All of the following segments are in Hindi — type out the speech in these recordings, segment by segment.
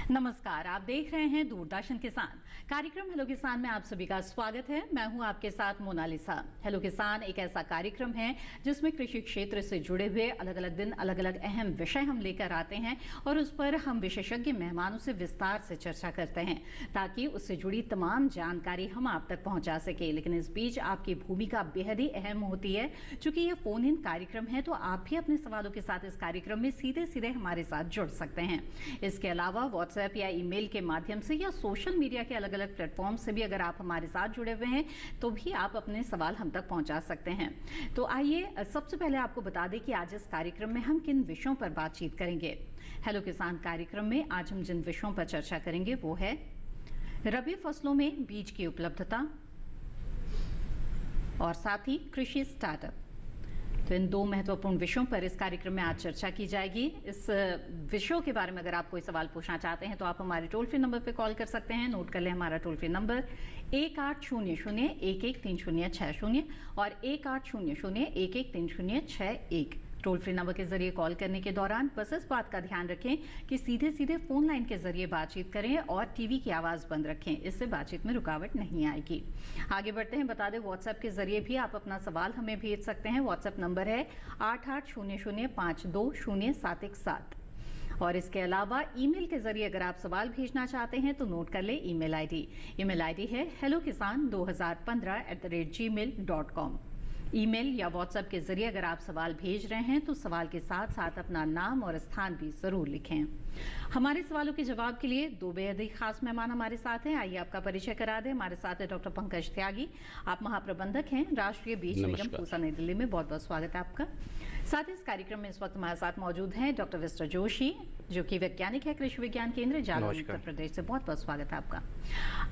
नमस्कार, आप देख रहे हैं दूरदर्शन किसान कार्यक्रम हेलो किसान में आप सभी का स्वागत है। मैं हूं आपके साथ मोनालिसा। हेलो किसान एक ऐसा कार्यक्रम है जिसमें कृषि क्षेत्र से जुड़े हुए अलग अलग दिन अलग अलग अहम विषय हम लेकर आते हैं और उस पर हम विशेषज्ञ मेहमानों से विस्तार से चर्चा करते हैं ताकि उससे जुड़ी तमाम जानकारी हम आप तक पहुंचा सके। लेकिन इस बीच आपकी भूमिका बेहद ही अहम होती है। चूंकि ये फोन इन कार्यक्रम है तो आप भी अपने सवालों के साथ इस कार्यक्रम में सीधे सीधे हमारे साथ जुड़ सकते हैं। इसके अलावा व्हाट्सएप या ईमेल के माध्यम से या सोशल मीडिया के अलग अलग प्लेटफॉर्म से भी अगर आप हमारे साथ जुड़े हुए हैं तो भी आप अपने सवाल हम तक पहुंचा सकते हैं। तो आइए सबसे पहले आपको बता दें कि आज इस कार्यक्रम में हम किन विषयों पर बातचीत करेंगे। हेलो किसान कार्यक्रम में आज हम जिन विषयों पर चर्चा करेंगे वो है रबी फसलों में बीज की उपलब्धता और साथ ही कृषि स्टार्टअप। तो इन दो महत्वपूर्ण विषयों पर इस कार्यक्रम में आज चर्चा की जाएगी। इस विषयों के बारे में अगर आप कोई सवाल पूछना चाहते हैं तो आप हमारे टोल फ्री नंबर पर कॉल कर सकते हैं। नोट कर लें हमारा टोल फ्री नंबर 1800-113060 और 1800-113061। टोल फ्री नंबर के जरिए कॉल करने के दौरान बस इस बात का ध्यान रखें कि सीधे सीधे फोन लाइन के जरिए बातचीत करें और टीवी की आवाज बंद रखें। इससे बातचीत में रुकावट नहीं आएगी। आगे बढ़ते हैं, बता दें व्हाट्सएप के जरिए भी आप अपना सवाल हमें भेज सकते हैं। व्हाट्सएप नंबर है 8800520717 और इसके अलावा ईमेल के जरिए अगर आप सवाल भेजना चाहते हैं तो नोट कर ले ईमेल आईडी है hellokisan2015@gmail.com। ईमेल या व्हाट्सएप के जरिए अगर आप सवाल भेज रहे हैं तो सवाल के साथ साथ अपना नाम और स्थान भी जरूर लिखें। हमारे सवालों के जवाब के लिए दो बेहद ही खास मेहमान हमारे साथ हैं। आइए आपका परिचय करा दें। हमारे साथ है डॉक्टर पंकज त्यागी, आप महाप्रबंधक हैं राष्ट्रीय बीज निगम पूसा नई दिल्ली में। बहुत बहुत स्वागत है आपका। साथ ही इस कार्यक्रम में इस वक्त हमारे साथ मौजूद हैं डॉक्टर विस्टर जोशी जो कि वैज्ञानिक है कृषि विज्ञान केंद्र जालौन उत्तर प्रदेश से। बहुत बहुत स्वागत है आपका।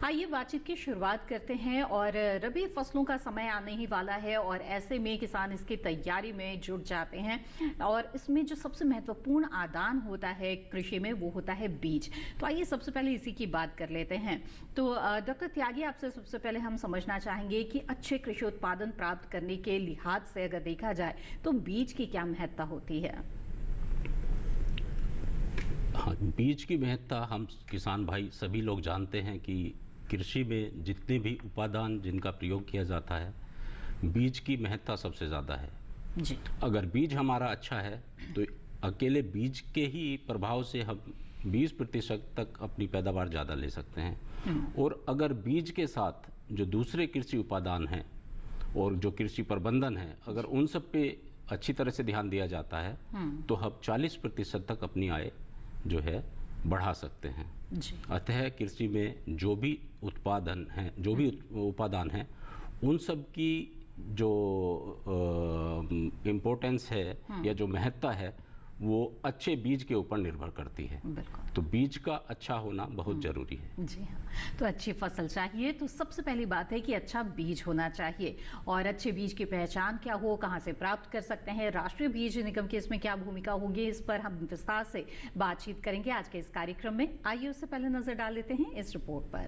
आइए बातचीत की शुरुआत करते हैं और रबी फसलों का समय आने ही वाला है और ऐसे में किसान इसकी तैयारी में जुट जाते हैं और इसमें जो सबसे महत्वपूर्ण आदान होता है कृषि में वो होता है बीज। तो आइए सबसे पहले इसी की बात कर लेते हैं। तो डॉक्टर त्यागी आपसे सबसे पहले हम समझना चाहेंगे कि अच्छे कृषि उत्पादन प्राप्त करने के लिहाज से अगर देखा जाए तो बीज की क्या महत्ता होती है? हाँ, बीज की महत्ता हम किसान भाई सभी लोग जानते हैं कि कृषि में जितने भी उपादान जिनका प्रयोग किया जाता है बीज की महत्ता सबसे ज़्यादा है जी। अगर बीज हमारा अच्छा है तो अकेले बीज के ही प्रभाव से हम 20% तक अपनी पैदावार ज़्यादा ले सकते हैं। और अगर बीज के साथ जो दूसरे कृषि उपादान हैं और जो कृषि प्रबंधन है अगर उन सब पे अच्छी तरह से ध्यान दिया जाता है तो हम 40% तक अपनी आय जो है बढ़ा सकते हैं जी। अतः कृषि में जो भी उत्पादन हैं जो भी उपादान हैं उन सब की जो इम्पोर्टेंस है या जो महत्ता है वो अच्छे बीज के ऊपर निर्भर करती है। तो बीज का अच्छा होना बहुत जरूरी है जी हाँ। तो अच्छी फसल चाहिए तो सबसे पहली बात है कि अच्छा बीज होना चाहिए। और अच्छे बीज की पहचान क्या हो, कहाँ से प्राप्त कर सकते हैं, राष्ट्रीय बीज निगम की इसमें क्या भूमिका होगी, इस पर हम विस्तार से बातचीत करेंगे आज के इस कार्यक्रम में। आइए उससे पहले नजर डाल लेते हैं इस रिपोर्ट पर।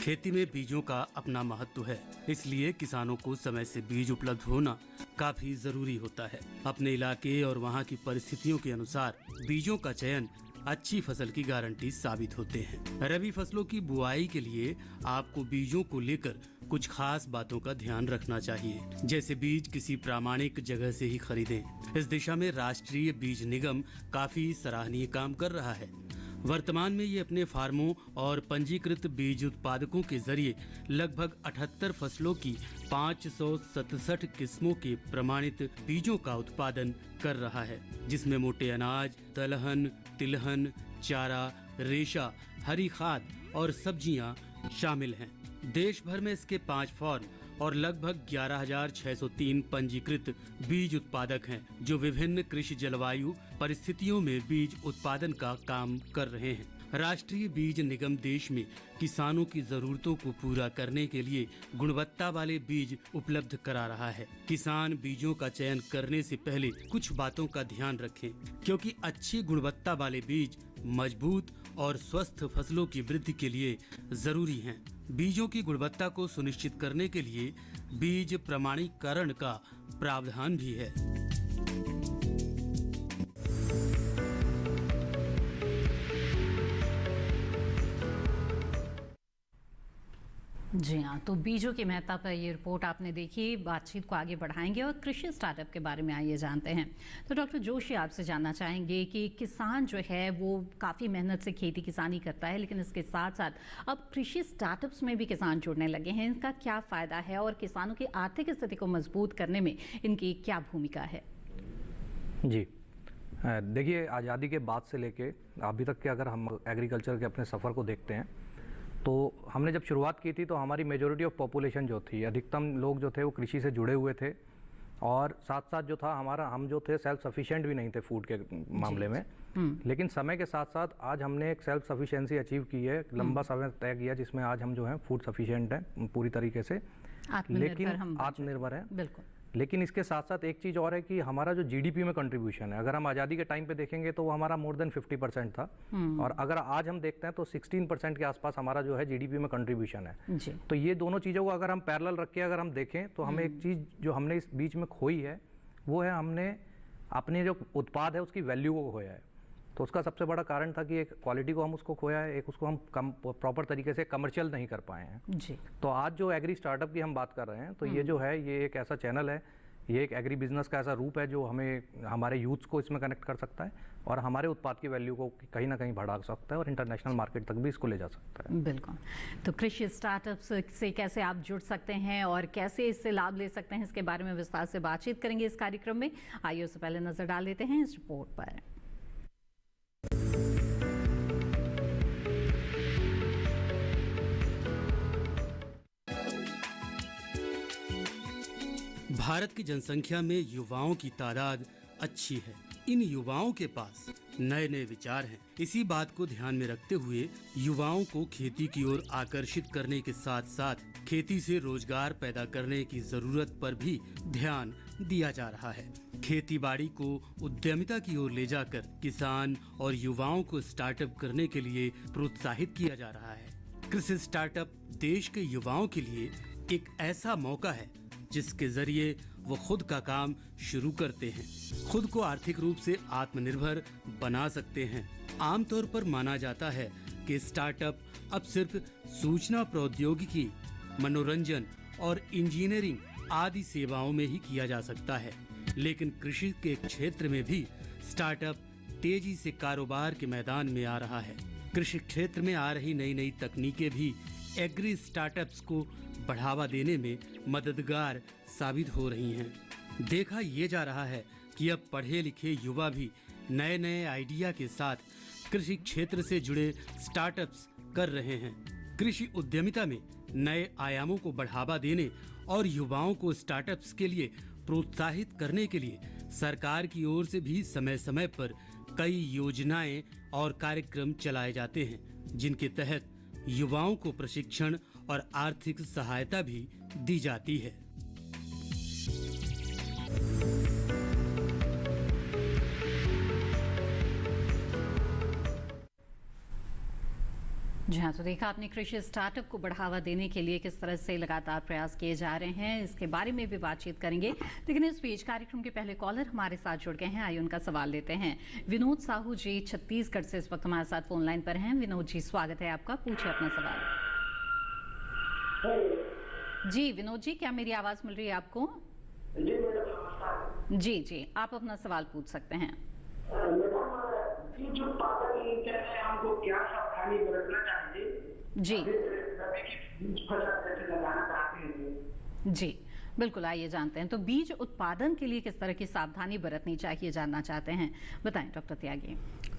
खेती में बीजों का अपना महत्व है, इसलिए किसानों को समय से बीज उपलब्ध होना काफी जरूरी होता है। अपने इलाके और वहाँ की परिस्थितियों के अनुसार बीजों का चयन अच्छी फसल की गारंटी साबित होते हैं। रबी फसलों की बुआई के लिए आपको बीजों को लेकर कुछ खास बातों का ध्यान रखना चाहिए, जैसे बीज किसी प्रामाणिक जगह से ही खरीदें। इस दिशा में राष्ट्रीय बीज निगम काफी सराहनीय काम कर रहा है। वर्तमान में ये अपने फार्मों और पंजीकृत बीज उत्पादकों के जरिए लगभग 78 फसलों की 567 किस्मों के प्रमाणित बीजों का उत्पादन कर रहा है, जिसमें मोटे अनाज, दलहन, तिलहन, चारा, रेशा, हरी खाद और सब्जियां शामिल हैं। देश भर में इसके 5 फार्म और लगभग 11,603 पंजीकृत बीज उत्पादक हैं, जो विभिन्न कृषि जलवायु परिस्थितियों में बीज उत्पादन का काम कर रहे हैं। राष्ट्रीय बीज निगम देश में किसानों की जरूरतों को पूरा करने के लिए गुणवत्ता वाले बीज उपलब्ध करा रहा है। किसान बीजों का चयन करने से पहले कुछ बातों का ध्यान रखें, क्योंकि अच्छी गुणवत्ता वाले बीज मजबूत और स्वस्थ फसलों की वृद्धि के लिए जरूरी हैं। बीजों की गुणवत्ता को सुनिश्चित करने के लिए बीज प्रमाणीकरण का प्रावधान भी है। जी हाँ, तो बीजों की महत्ता पर ये रिपोर्ट आपने देखी। बातचीत को आगे बढ़ाएंगे और कृषि स्टार्टअप के बारे में आइए जानते हैं। तो डॉक्टर जोशी, आपसे जानना चाहेंगे कि किसान जो है वो काफ़ी मेहनत से खेती किसानी करता है, लेकिन इसके साथ साथ अब कृषि स्टार्टअप्स में भी किसान जुड़ने लगे हैं। इनका क्या फ़ायदा है और किसानों की आर्थिक स्थिति को मजबूत करने में इनकी क्या भूमिका है? जी देखिए, आज़ादी के बाद से लेके अभी तक के अगर हम एग्रीकल्चर के अपने सफ़र को देखते हैं तो हमने जब शुरुआत की थी तो हमारी मेजॉरिटी ऑफ पॉपुलेशन जो थी, अधिकतम लोग जो थे वो कृषि से जुड़े हुए थे और साथ साथ जो था हम जो थे सेल्फ सफिशिएंट भी नहीं थे फूड के मामले में। लेकिन समय के साथ साथ आज हमने एक सेल्फ सफिशिएंसी अचीव की है, लंबा समय तय किया जिसमें आज हम जो है फूड सफिशिएंट हैं पूरी तरीके से, लेकिन आत्मनिर्भर है। बिल्कुल। लेकिन इसके साथ साथ एक चीज़ और है कि हमारा जो जीडीपी में कंट्रीब्यूशन है, अगर हम आज़ादी के टाइम पे देखेंगे तो वो हमारा मोर देन 50% था और अगर आज हम देखते हैं तो 16% के आसपास हमारा जो है जीडीपी में कंट्रीब्यूशन है। जी। तो ये दोनों चीज़ों को अगर हम पैरेलल रख के अगर हम देखें तो हमें एक चीज़ जो हमने इस बीच में खोई है वो है हमने अपने जो उत्पाद है उसकी वैल्यू को खोया है। तो उसका सबसे बड़ा कारण था कि एक क्वालिटी को हम उसको खोया है, एक उसको हम प्रॉपर तरीके से कमर्शियल नहीं कर पाए हैं। जी। तो आज जो एग्री स्टार्टअप की हम बात कर रहे हैं तो ये जो है ये एक ऐसा चैनल है, ये एक एग्री बिजनेस का ऐसा रूप है जो हमें हमारे यूथ्स को इसमें कनेक्ट कर सकता है और हमारे उत्पाद की वैल्यू को कहीं ना कहीं बढ़ा सकता है और इंटरनेशनल मार्केट तक भी इसको ले जा सकता है। बिल्कुल। तो कृषि स्टार्टअप्स से कैसे आप जुड़ सकते हैं और कैसे इससे लाभ ले सकते हैं, इसके बारे में विस्तार से बातचीत करेंगे इस कार्यक्रम में। आइए उससे पहले नजर डाल लेते हैं इस रिपोर्ट पर। भारत की जनसंख्या में युवाओं की तादाद अच्छी है। इन युवाओं के पास नए नए विचार हैं। इसी बात को ध्यान में रखते हुए युवाओं को खेती की ओर आकर्षित करने के साथ साथ खेती से रोजगार पैदा करने की जरूरत पर भी ध्यान दिया जा रहा है। खेती बाड़ी को उद्यमिता की ओर ले जाकर किसान और युवाओं को स्टार्टअप करने के लिए प्रोत्साहित किया जा रहा है। कृषि स्टार्टअप देश के युवाओं के लिए एक ऐसा मौका है जिसके जरिए वो खुद का काम शुरू करते हैं, खुद को आर्थिक रूप से आत्मनिर्भर बना सकते हैं। आमतौर पर माना जाता है कि स्टार्टअप अब सिर्फ सूचना प्रौद्योगिकी, मनोरंजन और इंजीनियरिंग आदि सेवाओं में ही किया जा सकता है, लेकिन कृषि के क्षेत्र में भी स्टार्टअप तेजी से कारोबार के मैदान में आ रहा है। कृषि क्षेत्र में आ रही नई नई तकनीकें भी एग्री स्टार्टअप्स को बढ़ावा देने में मददगार साबित हो रही हैं। देखा ये जा रहा है कि अब पढ़े लिखे युवा भी नए नए आइडिया के साथ कृषि क्षेत्र से जुड़े स्टार्टअप्स कर रहे हैं। कृषि उद्यमिता में नए आयामों को बढ़ावा देने और युवाओं को स्टार्टअप्स के लिए प्रोत्साहित करने के लिए सरकार की ओर से भी समय समय पर कई योजनाएं और कार्यक्रम चलाए जाते हैं, जिनके तहत युवाओं को प्रशिक्षण और आर्थिक सहायता भी दी जाती है। जी हाँ, तो देखा आपने कृषि स्टार्टअप को बढ़ावा देने के लिए किस तरह से लगातार प्रयास किए जा रहे हैं, इसके बारे में भी बातचीत करेंगे। लेकिन इस बीच कार्यक्रम के पहले कॉलर हमारे साथ जुड़ गए हैं, आइए उनका सवाल लेते हैं। विनोद साहू जी छत्तीसगढ़ से इस वक्त हमारे साथ फोन लाइन पर हैं। विनोद जी, स्वागत है आपका, पूछिए अपना सवाल। जी विनोद जी, क्या मेरी आवाज मिल रही है आपको? जी जी, आप अपना सवाल पूछ सकते हैं। जो पालन हमको क्या सावधानी बरतना चाहिए जी फसल लगाना चाहते हैं? जी बिल्कुल, आइए जानते हैं। तो बीज उत्पादन के लिए किस तरह की सावधानी बरतनी चाहिए जानना चाहते हैं, बताएं डॉक्टर त्यागी।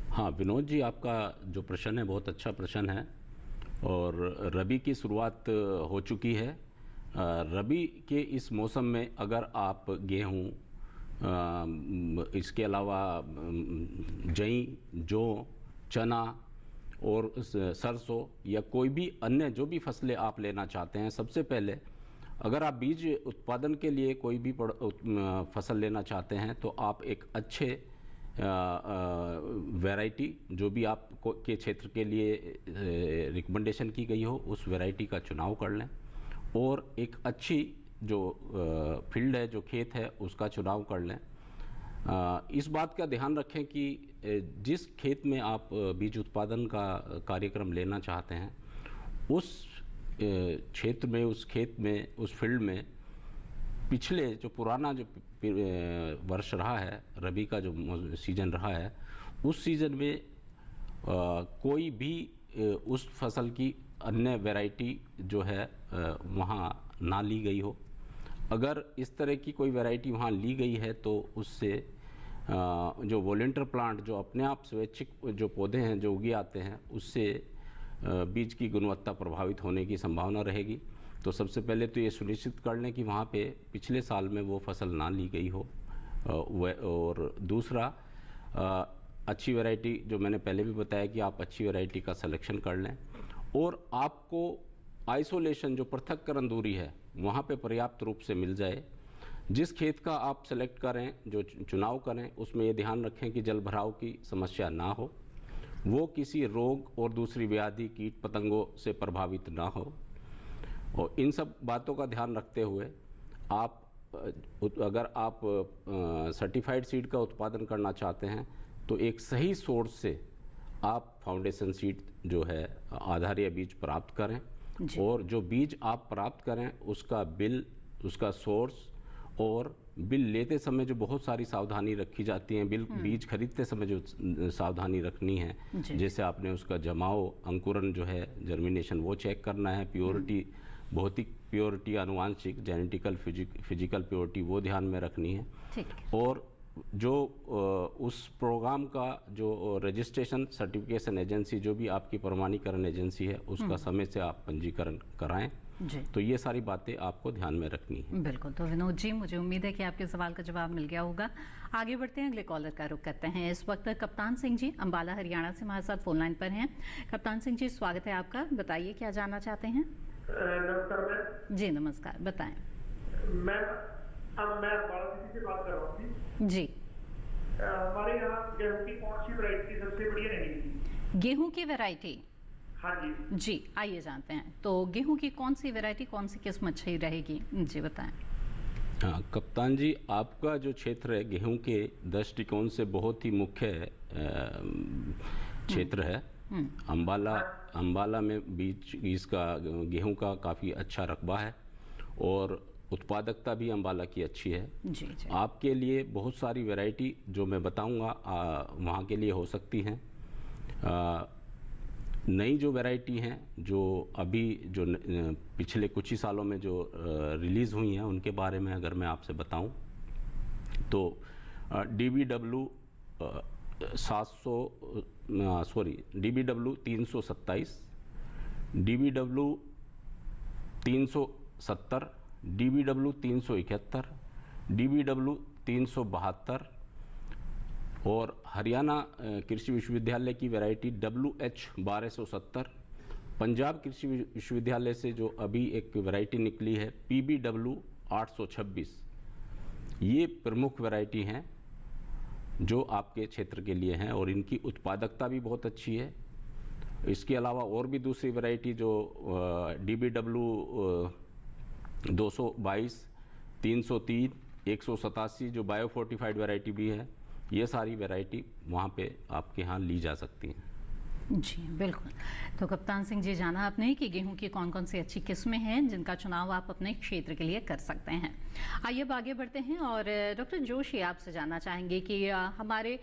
हाँ विनोद जी, आपका जो प्रश्न है बहुत अच्छा प्रश्न है और रबी की शुरुआत हो चुकी है। रबी के इस मौसम में अगर आप गेहूँ, इसके अलावा जई, जौ, चना और सरसों या कोई भी अन्य जो भी फसलें आप लेना चाहते हैं, सबसे पहले अगर आप बीज उत्पादन के लिए कोई भी फसल लेना चाहते हैं तो आप एक अच्छे वैरायटी जो भी आप के क्षेत्र के लिए रिकमेंडेशन की गई हो उस वैरायटी का चुनाव कर लें और एक अच्छी जो फील्ड है, जो खेत है, उसका चुनाव कर लें। इस बात का ध्यान रखें कि जिस खेत में आप बीज उत्पादन का कार्यक्रम लेना चाहते हैं उस क्षेत्र में, उस खेत में, उस फील्ड में पिछले जो पुराना जो वर्ष रहा है, रबी का जो सीजन रहा है, उस सीजन में कोई भी उस फसल की अन्य वैरायटी जो है वहाँ ना ली गई हो। अगर इस तरह की कोई वैरायटी वहाँ ली गई है तो उससे जो वॉलंटियर प्लांट, जो अपने आप स्वैच्छिक जो पौधे हैं जो उगे आते हैं, उससे बीज की गुणवत्ता प्रभावित होने की संभावना रहेगी। तो सबसे पहले तो ये सुनिश्चित कर लें कि वहाँ पे पिछले साल में वो फसल ना ली गई हो। और दूसरा, अच्छी वैरायटी, जो मैंने पहले भी बताया कि आप अच्छी वैरायटी का सिलेक्शन कर लें और आपको आइसोलेशन, जो पृथक्करण दूरी है, वहाँ पे पर्याप्त रूप से मिल जाए। जिस खेत का आप सेलेक्ट करें, जो चुनाव करें, उसमें ये ध्यान रखें कि जल भराव की समस्या ना हो, वो किसी रोग और दूसरी व्याधि, कीट पतंगों से प्रभावित ना हो। और इन सब बातों का ध्यान रखते हुए आप, अगर आप सर्टिफाइड सीड का उत्पादन करना चाहते हैं तो एक सही सोर्स से आप फाउंडेशन सीड जो है आधारीय बीज प्राप्त करें और जो बीज आप प्राप्त करें उसका बिल, उसका सोर्स और बिल लेते समय जो बहुत सारी सावधानी रखी जाती हैं, बीज खरीदते समय जो सावधानी रखनी है, जैसे आपने उसका जमाव, अंकुरन जो है, जर्मिनेशन, वो चेक करना है, प्योरिटी, भौतिक प्योरिटी, आनुवांशिक, जेनेटिकल, फिजिकल प्योरिटी, वो ध्यान में रखनी है। और जो उस प्रोग्राम का जो रजिस्ट्रेशन सर्टिफिकेशन एजेंसी, जो भी आपकी प्रमाणीकरण एजेंसी है, उसका समय से आप पंजीकरण कराएं। तो ये सारी बातें आपको ध्यान में रखनी है। बिल्कुल। तो विनोद जी, मुझे उम्मीद है कि आपके सवाल का जवाब मिल गया होगा। आगे बढ़ते हैं, अगले कॉलर का रुख करते हैं। इस वक्त कप्तान सिंह जी अम्बाला हरियाणा से हमारे साथ फोन लाइन पर हैं। कप्तान सिंह जी, स्वागत है आपका। बताइए क्या जानना चाहते हैं। नमस्कार मैम। जी नमस्कार, बताएं। मैं अम्बाला से बात कर रहा हूँ जी। हमारे यहाँ गेहूँ की कौन सी वैरायटी सबसे बढ़िया रहेगी? गेहूं की वैरायटी? हाँ जी। जी, आइए जानते हैं। तो गेहूं की कौन सी वैरायटी, कौन सी किस्म अच्छी रहेगी, जी बताएं। हाँ कप्तान जी, आपका जो क्षेत्र है गेहूं के दृष्टिकोण से बहुत ही मुख्य क्षेत्र है। अम्बाला में बीज इसका गेहूं का काफ़ी अच्छा रकबा है और उत्पादकता भी अम्बाला की अच्छी है। जी। आपके लिए बहुत सारी वैरायटी जो मैं बताऊंगा वहाँ के लिए हो सकती हैं। नई जो वैरायटी हैं, जो अभी जो पिछले कुछ ही सालों में जो रिलीज़ हुई हैं, उनके बारे में अगर मैं आपसे बताऊं तो DBW 327, DBW 370, DBW 371, DBW 372 और हरियाणा कृषि विश्वविद्यालय की वैरायटी WH 1270, पंजाब कृषि विश्वविद्यालय से जो अभी एक वैरायटी निकली है PBW 826, ये प्रमुख वैरायटी हैं जो आपके क्षेत्र के लिए हैं और इनकी उत्पादकता भी बहुत अच्छी है। इसके अलावा और भी दूसरी वैरायटी जो DBW 222, 303, 187 जो बायो फोर्टिफाइड वैरायटी भी है, ये सारी वैरायटी वहाँ पे आपके यहाँ ली जा सकती हैं। जी बिल्कुल। तो कप्तान सिंह जी, जाना आपने कि गेहूं की कौन कौन सी अच्छी किस्में हैं जिनका चुनाव आप अपने क्षेत्र के लिए कर सकते हैं। आइए अब आगे बढ़ते हैं और डॉक्टर जोशी, आपसे जानना चाहेंगे कि हमारे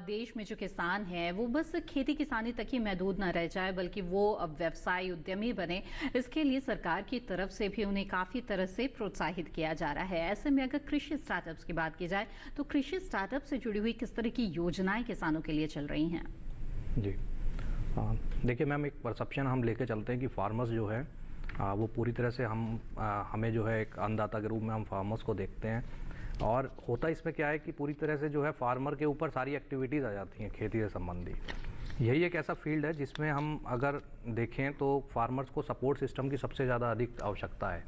देश में जो किसान है वो बस खेती किसानी तक ही महदूद न रह जाए, बल्कि वो अब व्यवसाय उद्यमी बने। इसके लिए सरकार की तरफ से भी उन्हें काफ़ी तरह से प्रोत्साहित किया जा रहा है। ऐसे में अगर कृषि स्टार्टअप्स की बात की जाए तो कृषि स्टार्टअप से जुड़ी हुई किस तरह की योजनाएं किसानों के लिए चल रही हैं? जी देखिए मैम, एक परसेप्शन हम लेके चलते हैं कि फार्मर्स जो है वो पूरी तरह से हमें जो है एक अन्नदाता के रूप में हम फार्मर्स को देखते हैं। और होता इसमें क्या है कि पूरी तरह से जो है फार्मर के ऊपर सारी एक्टिविटीज़ आ जाती हैं खेती से संबंधी। यही एक ऐसा फील्ड है जिसमें हम अगर देखें तो फार्मर्स को सपोर्ट सिस्टम की सबसे ज़्यादा अधिक आवश्यकता है।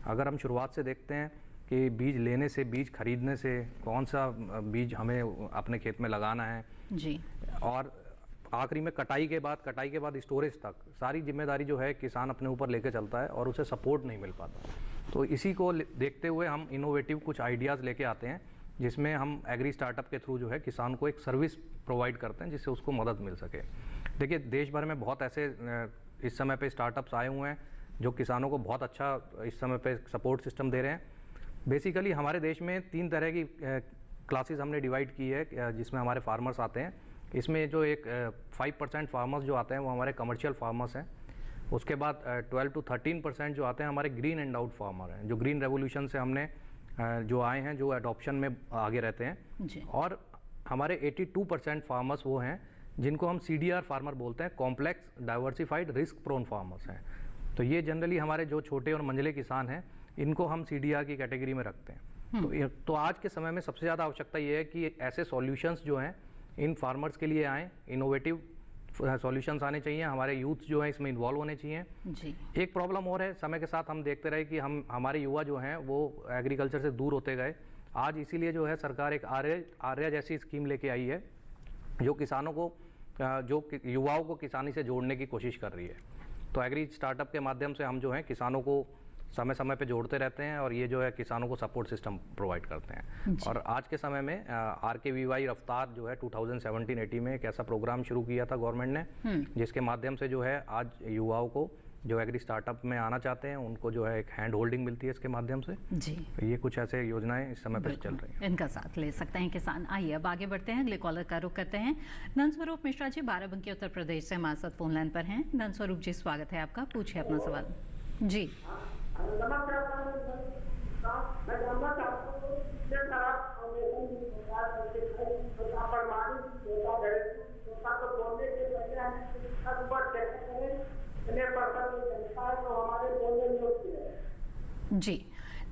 अगर हम शुरुआत से देखते हैं कि बीज लेने से, बीज खरीदने से, कौन सा बीज हमें अपने खेत में लगाना है जी, और आखिरी में कटाई के बाद स्टोरेज तक सारी जिम्मेदारी जो है किसान अपने ऊपर लेके चलता है और उसे सपोर्ट नहीं मिल पाता। तो इसी को देखते हुए हम इनोवेटिव कुछ आइडियाज़ लेके आते हैं, जिसमें हम एग्री स्टार्टअप के थ्रू जो है किसान को एक सर्विस प्रोवाइड करते हैं जिससे उसको मदद मिल सके। देखिए, देश भर में बहुत ऐसे इस समय पे स्टार्टअप्स आए हुए हैं जो किसानों को बहुत अच्छा इस समय पे सपोर्ट सिस्टम दे रहे हैं। बेसिकली हमारे देश में 3 तरह की क्लासेस हमने डिवाइड की है जिसमें हमारे फार्मर्स आते हैं। इसमें जो एक 5% फार्मर्स जो आते हैं वो हमारे कमर्शियल फार्मर्स हैं। उसके बाद 12 to 13% जो आते हैं हमारे ग्रीन एंड आउट फार्मर हैं, जो ग्रीन रेवोल्यूशन से हमने जो आए हैं, जो अडॉप्शन में आगे रहते हैं जी। और हमारे 82% फार्मर्स वो हैं जिनको हम CDR फार्मर बोलते हैं, complex diversified risk prone farmers हैं। तो ये जनरली हमारे जो छोटे और मंझले किसान हैं इनको हम CDR की कैटेगरी में रखते हैं। तो आज के समय में सबसे ज़्यादा आवश्यकता ये है कि ऐसे सॉल्यूशंस जो हैं इन फार्मर्स के लिए आएँ, इनोवेटिव सॉल्यूशंस आने चाहिए, हमारे यूथ जो हैं इसमें इन्वॉल्व होने चाहिए जी। एक प्रॉब्लम और है, समय के साथ हम देखते रहे कि हमारे युवा जो हैं वो एग्रीकल्चर से दूर होते गए। आज इसीलिए जो है सरकार एक आर्या जैसी स्कीम लेके आई है जो किसानों को, जो युवाओं को किसानी से जोड़ने की कोशिश कर रही है। तो एग्री स्टार्टअप के माध्यम से हम जो है किसानों को समय समय पे जोड़ते रहते हैं और ये जो है किसानों को सपोर्ट सिस्टम प्रोवाइड करते हैं। और आज के समय में RKVY रफ्तार जो है 2017-18 में एक ऐसा प्रोग्राम शुरू किया था गवर्नमेंट ने, जिसके माध्यम से जो है आज युवाओं को जो एग्री स्टार्टअप में आना चाहते हैं उनको जो है एक हैंड होल्डिंग मिलती है इसके माध्यम से जी। तो ये कुछ ऐसे योजनाएं इस समय पर चल रही हैं। इनका साथ ले सकते हैं किसान। आइए अब आगे बढ़ते हैं, अगले कॉलर का रुख करते हैं। नंदस्वरूप मिश्रा जी बाराबंकी उत्तर प्रदेश से हमारे साथ फोन लाइन पर हैं। नंदस्वरूप जी स्वागत है आपका, पूछिए अपना सवाल। जी जी,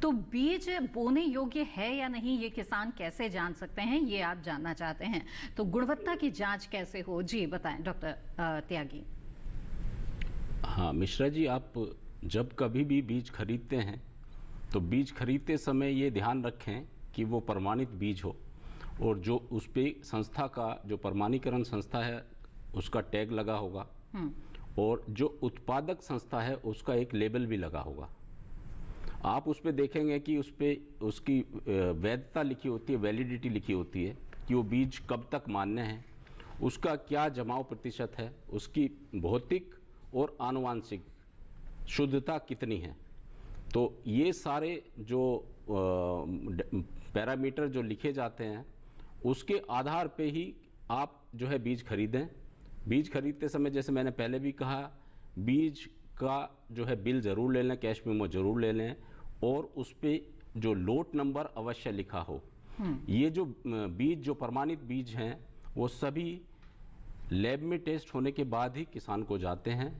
तो बीज बोने योग्य है या नहीं ये किसान कैसे जान सकते हैं, ये आप जानना चाहते हैं। तो गुणवत्ता की जांच कैसे हो, जी बताएं डॉक्टर त्यागी। हाँ मिश्रा जी, आप जब कभी भी बीज खरीदते हैं तो बीज खरीदते समय ये ध्यान रखें कि वो प्रमाणित बीज हो और जो उस पे संस्था का, जो प्रमाणीकरण संस्था है उसका टैग लगा होगा और जो उत्पादक संस्था है उसका एक लेबल भी लगा होगा। आप उस पे देखेंगे कि उस पे उसकी वैधता लिखी होती है, वैलिडिटी लिखी होती है कि वो बीज कब तक मान्य है, उसका क्या जमाव प्रतिशत है, उसकी भौतिक और आनुवांशिक शुद्धता कितनी है। तो ये सारे जो पैरामीटर जो लिखे जाते हैं उसके आधार पे ही आप जो है बीज खरीदें। बीज खरीदते समय जैसे मैंने पहले भी कहा, बीज का जो है बिल ज़रूर ले लें, कैश मेमो ज़रूर ले लें और उस पे जो लोट नंबर अवश्य लिखा हो। ये जो बीज, जो प्रमाणित बीज हैं वो सभी लैब में टेस्ट होने के बाद ही किसान को जाते हैं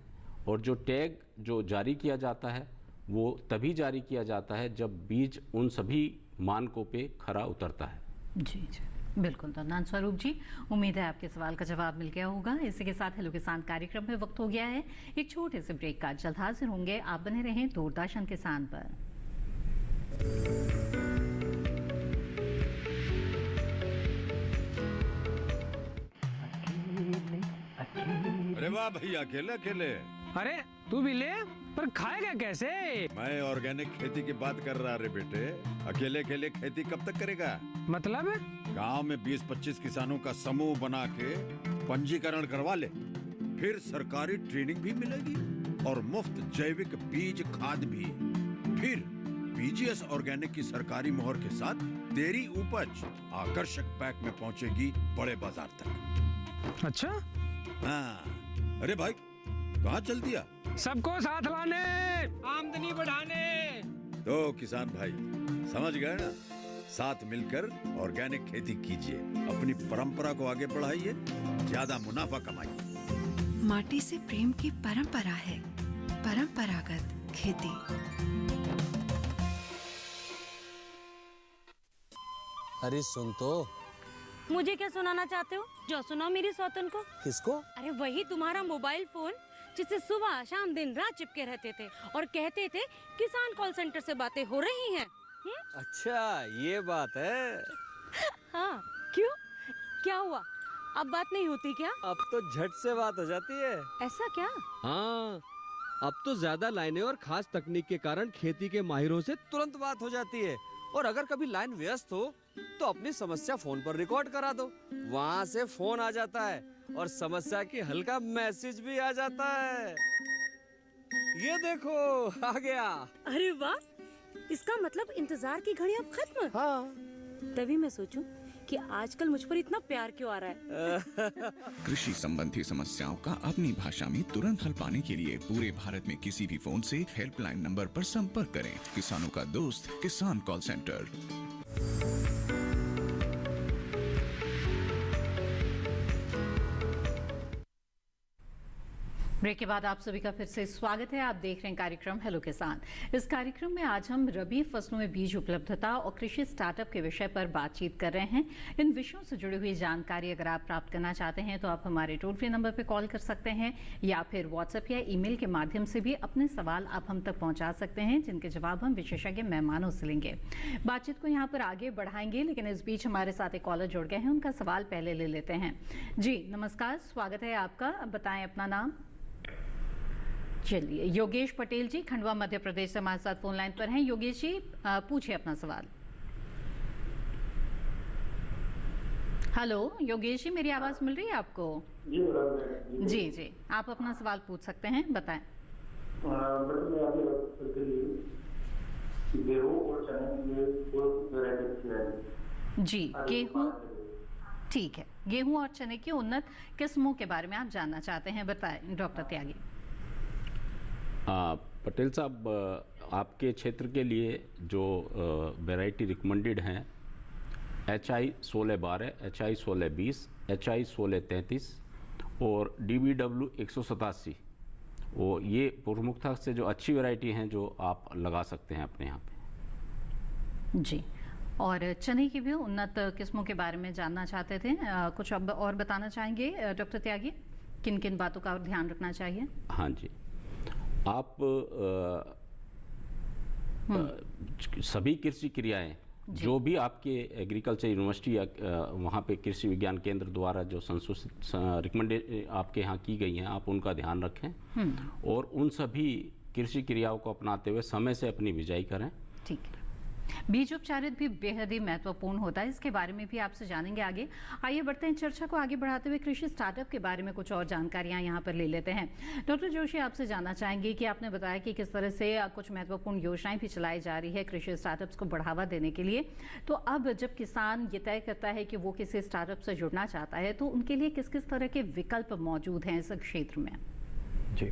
और जो टैग जो जारी किया जाता है वो तभी जारी किया जाता है जब बीज उन सभी मानकों पे खरा उतरता है। जी जी बिल्कुल। तो नंदस्वरूप जी, उम्मीद है आपके सवाल का जवाब मिल गया होगा। इसी के साथ हेलो किसान कार्यक्रम में वक्त हो गया है एक छोटे से ब्रेक का। जल्द हाजिर होंगे, आप बने रहें दूरदर्शन किसान पर। अरे वाह भैया, अकेले अकेले। अरे तू भी ले, पर खाएगा कैसे? मैं ऑर्गेनिक खेती की बात कर रहा रे बेटे। अकेले अकेले खेती कब तक करेगा? मतलब गांव में 20-25 किसानों का समूह बना के पंजीकरण करवा ले, फिर सरकारी ट्रेनिंग भी मिलेगी और मुफ्त जैविक बीज खाद भी। फिर BGS ऑर्गेनिक की सरकारी मोहर के साथ तेरी उपज आकर्षक पैक में पहुंचेगी बड़े बाजार तक। अच्छा। हाँ अरे भाई, कहाँ चल दिया? सबको साथ लाने, आमदनी बढ़ाने। तो किसान भाई समझ गए ना, साथ मिलकर ऑर्गेनिक खेती कीजिए, अपनी परंपरा को आगे बढ़ाइए, ज्यादा मुनाफा कमाइए। माटी से प्रेम की परंपरा है परंपरागत खेती। अरे सुन तो। मुझे क्या सुनाना चाहते हो? जो सुनाओ मेरी सौतन को। किसको? अरे वही तुम्हारा मोबाइल फोन जिससे सुबह शाम दिन रात चिपके रहते थे और कहते थे किसान कॉल सेंटर से बातें हो रही हैं। अच्छा ये बात है। हाँ क्यों, क्या हुआ? अब बात नहीं होती क्या? अब तो झट से बात हो जाती है। ऐसा क्या? हाँ, अब तो ज्यादा लाइनें और खास तकनीक के कारण खेती के माहिरों से तुरंत बात हो जाती है। और अगर कभी लाइन व्यस्त हो तो अपनी समस्या फोन पर रिकॉर्ड करा दो, वहाँ से फोन आ जाता है और समस्या की हल का मैसेज भी आ जाता है। ये देखो आ गया। अरे वाह, इसका मतलब इंतजार की घड़ी अब खत्म। हाँ। तभी मैं सोचूं कि आजकल मुझ पर इतना प्यार क्यों आ रहा है। कृषि संबंधी समस्याओं का अपनी भाषा में तुरंत हल पाने के लिए पूरे भारत में किसी भी फोन से हेल्पलाइन नंबर पर संपर्क करें। किसानों का दोस्त किसान कॉल सेंटर। ब्रेक के बाद आप सभी का फिर से स्वागत है। आप देख रहे हैं कार्यक्रम हेलो किसान। इस कार्यक्रम में आज हम रबी फसलों में बीज उपलब्धता और कृषि स्टार्टअप के विषय पर बातचीत कर रहे हैं। इन विषयों से जुड़ी हुई जानकारी अगर आप प्राप्त करना चाहते हैं तो आप हमारे टोल फ्री नंबर पर कॉल कर सकते हैं या फिर व्हाट्सएप या ईमेल के माध्यम से भी अपने सवाल आप हम तक पहुंचा सकते हैं, जिनके जवाब हम विशेषज्ञ मेहमानों से लेंगे। बातचीत को यहाँ पर आगे बढ़ाएंगे, लेकिन इस बीच हमारे साथ एक कॉलर जुड़ गए हैं, उनका सवाल पहले ले लेते हैं। जी नमस्कार, स्वागत है आपका। बताएं अपना नाम। चलिए, योगेश पटेल जी खंडवा मध्य प्रदेश से हमारे साथ फोन लाइन पर हैं। योगेश जी पूछिए अपना सवाल। हेलो योगेश जी, मेरी आवाज मिल रही है आपको? जी जी, आप अपना सवाल पूछ सकते हैं, बताएं। जी गेहूँ, ठीक है, गेहूँ और चने की उन्नत किस्मों के बारे में आप जानना चाहते हैं, बताएं डॉक्टर त्यागी। पटेल साहब, आपके क्षेत्र के लिए जो वैरायटी रिकमेंडेड हैं HI 1612, HI 1620, HI 1633 और DBW 187, वो ये प्रमुखता से जो अच्छी वैरायटी हैं जो आप लगा सकते हैं अपने यहाँ पे। जी, और चने की भी उन्नत किस्मों के बारे में जानना चाहते थे, कुछ अब और बताना चाहेंगे डॉक्टर त्यागी? किन किन बातों का ध्यान रखना चाहिए? हाँ जी, आप सभी कृषि क्रियाएं जो भी आपके एग्रीकल्चर यूनिवर्सिटी या वहाँ पे कृषि विज्ञान केंद्र द्वारा जो संशोधित रिकमेंडेड आपके यहाँ की गई हैं, आप उनका ध्यान रखें और उन सभी कृषि क्रियाओं को अपनाते हुए समय से अपनी बिजाई करें। ठीक है। बीज उपचारित भी बेहद ही महत्वपूर्ण होता है, इसके बारे में भी आपसे जानेंगे आगे। आइए बढ़ते हैं चर्चा को आगे बढ़ाते हुए कृषि स्टार्टअप के बारे में कुछ और जानकारियां यहाँ पर ले लेते हैं। डॉक्टर जोशी, आपसे जानना चाहेंगे कि आपने बताया कि किस तरह से कुछ महत्वपूर्ण योजनाएं भी चलाई जा रही है कृषि स्टार्टअप्स को बढ़ावा देने के लिए। तो अब जब किसान ये तय करता है कि वो किसी स्टार्टअप से जुड़ना चाहता है तो उनके लिए किस किस तरह के विकल्प मौजूद हैं इस क्षेत्र में? जी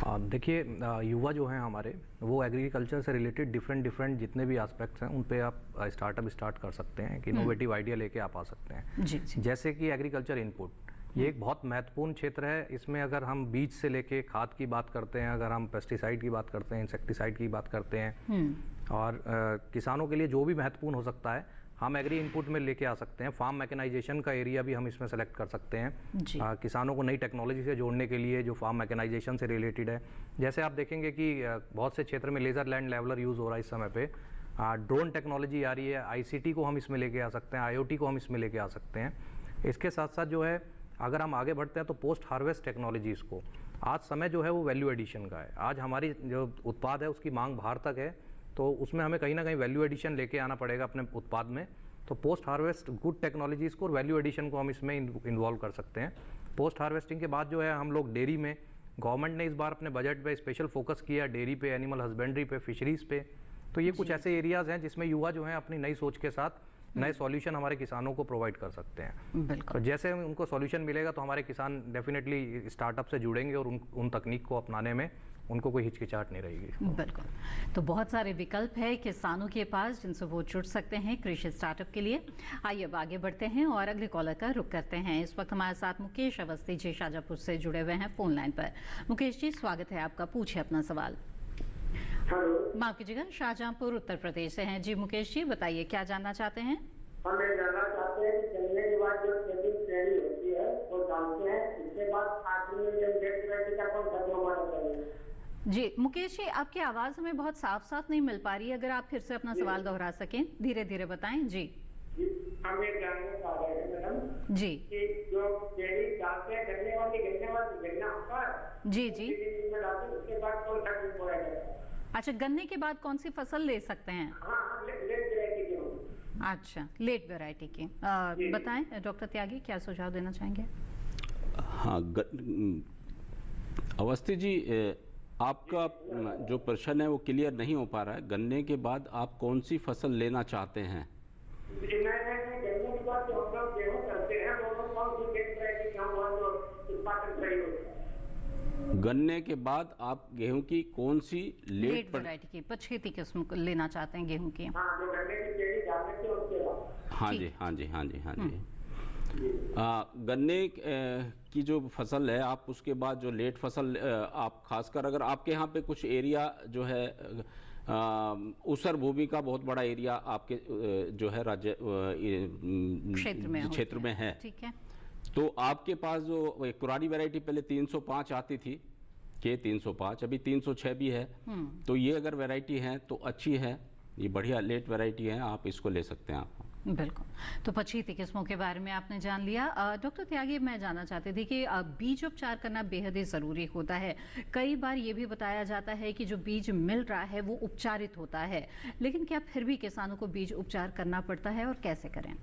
देखिए, युवा जो हैं हमारे, वो एग्रीकल्चर से रिलेटेड डिफरेंट जितने भी एस्पेक्ट्स हैं उन पे आप स्टार्टअप स्टार्ट कर सकते हैं कि इनोवेटिव आइडिया लेके आप आ सकते हैं। जी, जी। जैसे कि एग्रीकल्चर इनपुट, ये एक बहुत महत्वपूर्ण क्षेत्र है। इसमें अगर हम बीज से लेके खाद की बात करते हैं, अगर हम पेस्टिसाइड की बात करते हैं, इंसेक्टिसाइड की बात करते हैं, और किसानों के लिए जो भी महत्वपूर्ण हो सकता है हम एग्री इनपुट में लेके आ सकते हैं। फार्म मैकेनाइजेशन का एरिया भी हम इसमें सेलेक्ट कर सकते हैं, किसानों को नई टेक्नोलॉजी से जोड़ने के लिए जो फार्म मैकेनाइजेशन से रिलेटेड है। जैसे आप देखेंगे कि बहुत से क्षेत्र में लेज़र लैंड लेवलर यूज़ हो रहा है इस समय पे, ड्रोन टेक्नोलॉजी आ रही है, ICT को हम इसमें लेके आ सकते हैं, IoT को हम इसमें लेके आ सकते हैं। इसके साथ साथ जो है अगर हम आगे बढ़ते हैं तो पोस्ट हार्वेस्ट टेक्नोलॉजीज़ को, आज समय जो है वो वैल्यू एडिशन का है। आज हमारी जो उत्पाद है उसकी मांग बाहर तक है, तो उसमें हमें कहीं ना कहीं वैल्यू एडिशन लेके आना पड़ेगा अपने उत्पाद में। तो पोस्ट हार्वेस्ट गुड टेक्नोलॉजीज़ को और वैल्यू एडिशन को हम इसमें इन्वॉल्व कर सकते हैं। पोस्ट हार्वेस्टिंग के बाद जो है हम लोग डेयरी में, गवर्नमेंट ने इस बार अपने बजट पे स्पेशल फोकस किया डेयरी पे, एनिमल हस्बेंड्री पे, फिशरीज़ पे। तो ये कुछ ऐसे एरियाज़ हैं जिसमें युवा जो हैं अपनी नई सोच के साथ नए सॉल्यूशन हमारे किसानों को प्रोवाइड कर सकते हैं। बिल्कुल। तो जैसे उनको सॉल्यूशन मिलेगा तो हमारे किसान डेफिनेटली स्टार्टअप से जुड़ेंगे और उन तकनीक को अपनाने में उनको कोई हिचकिचाहट नहीं रहेगी। बिल्कुल। तो बहुत सारे विकल्प है किसानों के पास जिनसे वो जुड़ सकते हैं कृषि स्टार्टअप के लिए। आइए अब आगे बढ़ते हैं और अगले कॉलर का रुख करते हैं। इस वक्त हमारे साथ मुकेश अवस्थी जी शाजापुर से जुड़े हुए हैं फोन लाइन पर। मुकेश जी, स्वागत है आपका, पूछिए अपना सवाल। माफ कीजिएगा, शाहजहांपुर उत्तर प्रदेश से हैं। जी मुकेश जी, बताइए क्या जानना चाहते हैं? हम ये जानना चाहते हैं कि चलने के बाद जो सेटिंग रेडी होती है वो डालते हैं, इसके बाद आखिर में जब डेट रहती है कौन सा माना चाहिए? जी मुकेश जी, आपकी आवाज हमें बहुत साफ साफ नहीं मिल पा रही है, अगर आप फिर से अपना सवाल दोहरा सकें, धीरे धीरे बताएं। जी हम ये जानना चाह रहे हैं मैडम जी कि जो गेहूं डालते हैं गन्ने गन्ना होता है जी जी में डालते हैं, उसके बाद कौन सा बीज बोया जाता है? अच्छा, गन्ने के बाद कौन सी फसल ले सकते हैं? हाँ, लेट वैरायटी गेहूं। अच्छा, लेट वैरायटी की। बताएं डॉक्टर त्यागी, क्या सुझाव देना चाहेंगे? हाँ, अवस्थी जी, आपका जो प्रश्न है वो क्लियर नहीं हो पा रहा है। गन्ने के बाद आप कौन सी फसल लेना चाहते हैं? गन्ने के बाद जो हम लोग गेहूं करते हैं वो कौन सी लेट वैरायटी गेहूं जो उत्पादन सही होता है? गन्ने के बाद आप गेहूं की कौन सी लेट वैरायटी की पछेती किस्म लेना चाहते हैं गेहूं की? हाँ, जो गन्ने की पेड़ी डालने से उसके बाद। हाँ जी, हाँ जी, हाँ जी, हाँ जी। गन्ने की जो फसल है, आप उसके बाद जो लेट फसल आप खासकर अगर आपके यहाँ पे कुछ एरिया जो है ऊसर भूमि का बहुत बड़ा एरिया आपके जो है राज्य क्षेत्र में है, ठीक है, तो आपके पास जो पुरानी वैरायटी पहले 305 आती थी, के 305, अभी 306 भी है, तो ये अगर वैरायटी है तो अच्छी है, ये बढ़िया लेट वैरायटी है, आप इसको ले सकते हैं। आप बिल्कुल, तो पछेती किस्मों के बारे में आपने जान लिया। डॉक्टर त्यागी, मैं जानना चाहती थी कि बीज उपचार करना बेहद ही ज़रूरी होता है। कई बार ये भी बताया जाता है कि जो बीज मिल रहा है वो उपचारित होता है, लेकिन क्या फिर भी किसानों को बीज उपचार करना पड़ता है और कैसे करें?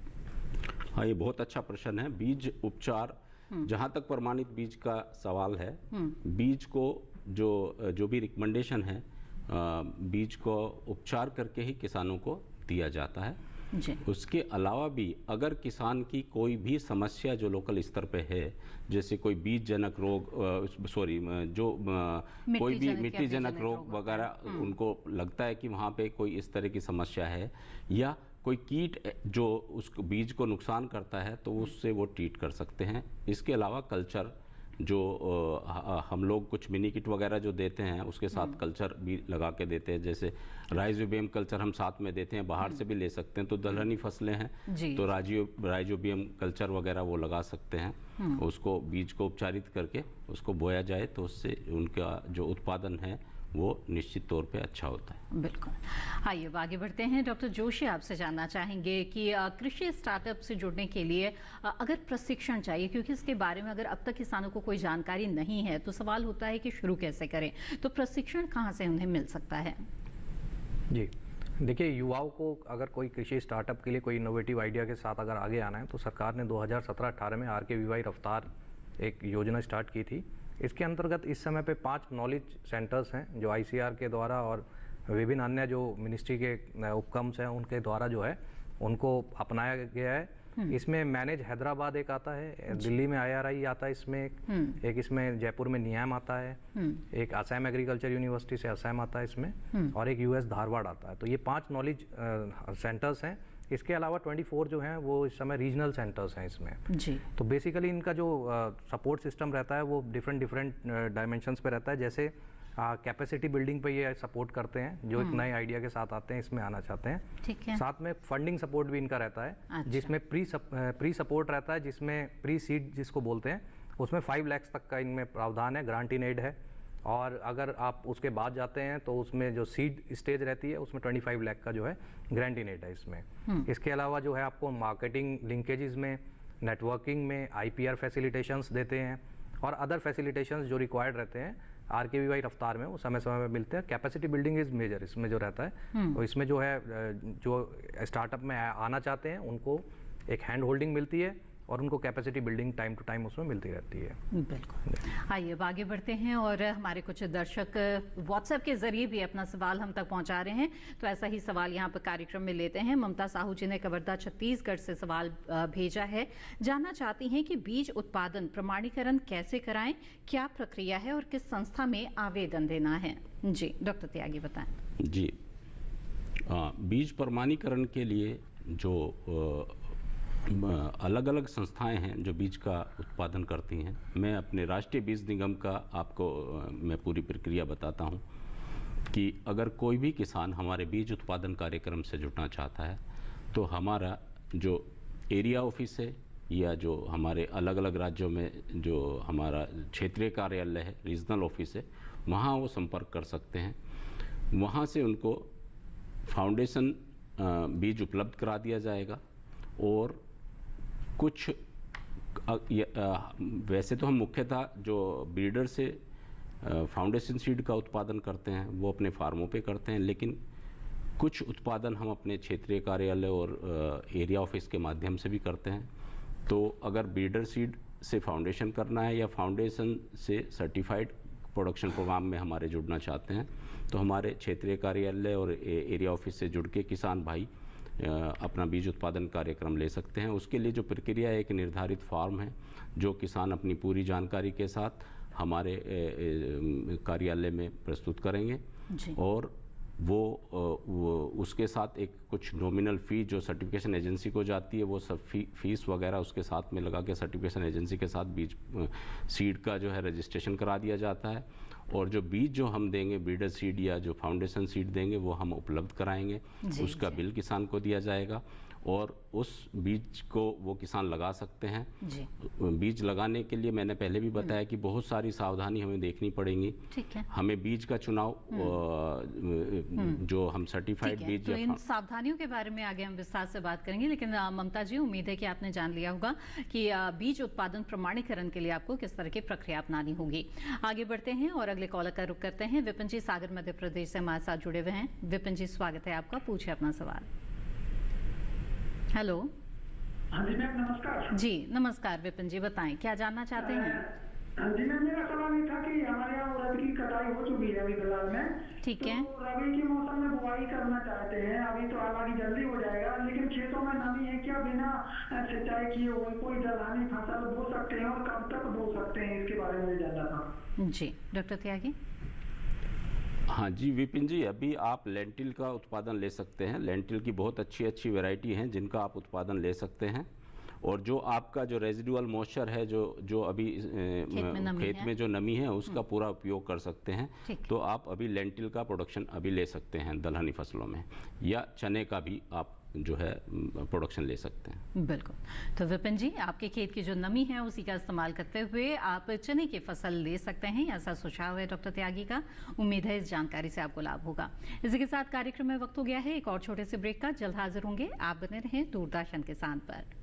हाँ, ये बहुत अच्छा प्रश्न है। बीज उपचार, जहाँ तक प्रमाणित बीज का सवाल है, बीज को जो भी रिकमेंडेशन है, बीज को उपचार करके ही किसानों को दिया जाता है जी। उसके अलावा भी अगर किसान की कोई भी समस्या जो लोकल स्तर पे है, जैसे कोई बीज जनक रोग, कोई भी मिट्टी जनक रोग वगैरह उनको लगता है कि वहाँ पे कोई इस तरह की समस्या है, या कोई कीट जो उस बीज को नुकसान करता है, तो उससे वो ट्रीट कर सकते हैं। इसके अलावा कल्चर जो हम लोग कुछ मिनी किट वगैरह जो देते हैं, उसके साथ कल्चर भी लगा के देते हैं, जैसे राइजोबियम कल्चर हम साथ में देते हैं, बाहर से भी ले सकते हैं। तो दलहनी फसलें हैं तो राइजोबियम कल्चर वगैरह वो लगा सकते हैं, उसको बीज को उपचारित करके उसको बोया जाए, तो उससे उनका जो उत्पादन है वो निश्चित तौर पे अच्छा होता है। बिल्कुल। आइए अब आगे बढ़ते हैं। डॉक्टर जोशी, आपसे जानना चाहेंगे कि कृषि स्टार्टअप से जुड़ने के लिए अगर प्रशिक्षण चाहिए, क्योंकि इसके बारे में अगर अब तक किसानों को कोई जानकारी नहीं है, तो सवाल होता है कि शुरू कैसे करें, तो प्रशिक्षण कहाँ से उन्हें मिल सकता है? जी देखिए, युवाओं को अगर कोई कृषि स्टार्टअप के लिए कोई इनोवेटिव आइडिया के साथ अगर आगे आना है, तो सरकार ने 2017-18 में RKVY रफ्तार एक योजना स्टार्ट की थी। इसके अंतर्गत इस समय पे 5 नॉलेज सेंटर्स हैं जो ICR के द्वारा और विभिन्न अन्य जो मिनिस्ट्री के उपक्रम्स हैं उनके द्वारा जो है उनको अपनाया गया है। इसमें मैनेज हैदराबाद एक आता है, दिल्ली में IRI आता है, इसमें एक इसमें जयपुर में नियाम आता है, एक असम एग्रीकल्चर यूनिवर्सिटी से असम आता है इसमें, और एक US धारवाड़ आता है। तो ये 5 नॉलेज सेंटर्स हैं। इसके अलावा 24 जो हैं वो इस समय रीजनल सेंटर्स हैं इसमें जी। तो बेसिकली इनका जो सपोर्ट सिस्टम रहता है वो डिफरेंट डायमेंशंस पे रहता है। जैसे कैपेसिटी बिल्डिंग पे ये सपोर्ट करते हैं जो एक नए आइडिया के साथ आते हैं, इसमें आना चाहते हैं। ठीक है। साथ में फंडिंग सपोर्ट भी इनका रहता है। अच्छा। जिसमें प्री सपोर्ट रहता है, जिसमें प्री सीड जिसको बोलते हैं, उसमें 5 लाख तक का इनमें प्रावधान है, ग्रांट इन एड है। और अगर आप उसके बाद जाते हैं तो उसमें जो सीड स्टेज रहती है उसमें 25 लाख का जो है ग्रांट इन एड है इसमें। इसके अलावा जो है आपको मार्केटिंग लिंकेजेस में, नेटवर्किंग में IPR फैसिलिटेशंस देते हैं, और अदर फैसिलिटेशंस जो रिक्वायर्ड रहते हैं RKVY रफ्तार में वो समय समय में मिलते हैं। कैपेसिटी बिल्डिंग इज मेजर इसमें जो रहता है, तो इसमें जो है जो स्टार्टअप में आना चाहते हैं उनको एक हैंड होल्डिंग मिलती है और उनको capacity building time to time उसमें मिलती रहती है। बिल्कुल। आइए अब आगे बढ़ते हैं, और हमारे कुछ दर्शक व्हाट्सएप के जरिए भी अपना सवाल हम तक पहुंचा रहे हैं, तो ऐसा ही सवाल यहाँ पर कार्यक्रम में लेते हैं। ममता साहू जी ने कवर्धा छत्तीसगढ़ से सवाल भेजा है, जानना चाहती हैं कि बीज उत्पादन प्रमाणीकरण कैसे कराएं, क्या प्रक्रिया है और किस संस्था में आवेदन देना है? जी डॉक्टर त्यागी बताएं। जी, बीज प्रमाणीकरण के लिए जो अलग अलग संस्थाएं हैं जो बीज का उत्पादन करती हैं, मैं अपने राष्ट्रीय बीज निगम का आपको मैं पूरी प्रक्रिया बताता हूं कि अगर कोई भी किसान हमारे बीज उत्पादन कार्यक्रम से जुड़ना चाहता है, तो हमारा जो एरिया ऑफिस है या जो हमारे अलग अलग राज्यों में जो हमारा क्षेत्रीय कार्यालय है, रीजनल ऑफिस है, वहाँ वो संपर्क कर सकते हैं। वहाँ से उनको फाउंडेशन बीज उपलब्ध करा दिया जाएगा। और कुछ वैसे तो हम मुख्यतः जो ब्रीडर से फाउंडेशन सीड का उत्पादन करते हैं वो अपने फार्मों पे करते हैं, लेकिन कुछ उत्पादन हम अपने क्षेत्रीय कार्यालय और एरिया ऑफिस के माध्यम से भी करते हैं। तो अगर ब्रीडर सीड से फाउंडेशन करना है या फाउंडेशन से सर्टिफाइड प्रोडक्शन प्रोग्राम में हमारे जुड़ना चाहते हैं तो हमारे क्षेत्रीय कार्यालय और एरिया ऑफिस से जुड़ के किसान भाई अपना बीज उत्पादन कार्यक्रम ले सकते हैं। उसके लिए जो प्रक्रिया है, एक निर्धारित फॉर्म है जो किसान अपनी पूरी जानकारी के साथ हमारे कार्यालय में प्रस्तुत करेंगे और वो उसके साथ एक कुछ नॉमिनल फ़ी जो सर्टिफिकेशन एजेंसी को जाती है वो सब फीस वगैरह उसके साथ में लगा के सर्टिफिकेशन एजेंसी के साथ बीज सीड का जो है रजिस्ट्रेशन करा दिया जाता है। और जो बीज जो हम देंगे ब्रीडर सीड या जो फाउंडेशन सीड देंगे वो हम उपलब्ध कराएंगे, उसका बिल किसान को दिया जाएगा और उस बीज को वो किसान लगा सकते हैं। बीज लगाने के लिए मैंने पहले भी बताया कि बहुत सारी सावधानी हमें देखनी पड़ेंगी। ठीक है। हमें बीज का चुनाव जो हम सर्टिफाइड बीज तो इन सावधानियों के बारे में आगे हम विस्तार से बात करेंगे, लेकिन ममता जी उम्मीद है कि आपने जान लिया होगा कि बीज उत्पादन प्रमाणीकरण के लिए आपको किस तरह की प्रक्रिया अपनानी होगी। आगे बढ़ते हैं और अगले कॉलर का रुख करते हैं। विपिन जी सागर मध्य प्रदेश से हमारे साथ जुड़े हुए हैं। विपिन जी स्वागत है आपका, पूछिए अपना सवाल। हेलो। हाँ जी मैम नमस्कार। जी नमस्कार विपिन जी, बताएं क्या जानना चाहते हैं। हाँ जी मैम, मेरा सवाल ये था कि हमारे यहाँ उड़द की कटाई हो चुकी है अभी फिलहाल में। ठीक है। तो रबी के मौसम में बुआई करना चाहते हैं, अभी तो हालांकि जल्दी हो जाएगा, लेकिन खेतों में नमी है, क्या बिना सिंचाई किए हुए कोई दलहनी फसल बो सकते हैं और कब तक बो सकते हैं, इसके बारे में जानना था। जी डॉक्टर त्यागी। हाँ जी विपिन जी, अभी आप लेंटिल का उत्पादन ले सकते हैं। लेंटिल की बहुत अच्छी अच्छी वैरायटी हैं जिनका आप उत्पादन ले सकते हैं। और जो आपका जो रेजिडुअल मॉइस्चर है जो अभी खेत में जो नमी है उसका पूरा उपयोग कर सकते हैं। तो आप अभी लेंटिल का प्रोडक्शन अभी ले सकते हैं दलहनी फसलों में, या चने का भी आप जो है प्रोडक्शन ले सकते हैं। बिल्कुल। तो विपिन जी आपके खेत की जो नमी है उसी का इस्तेमाल करते हुए आप चने की फसल ले सकते हैं, ऐसा सुझाव है डॉक्टर त्यागी का। उम्मीद है इस जानकारी से आपको लाभ होगा। इसी के साथ कार्यक्रम में वक्त हो गया है एक और छोटे से ब्रेक का। जल्द हाजिर होंगे, आप बने रहें दूरदर्शन किसान पर।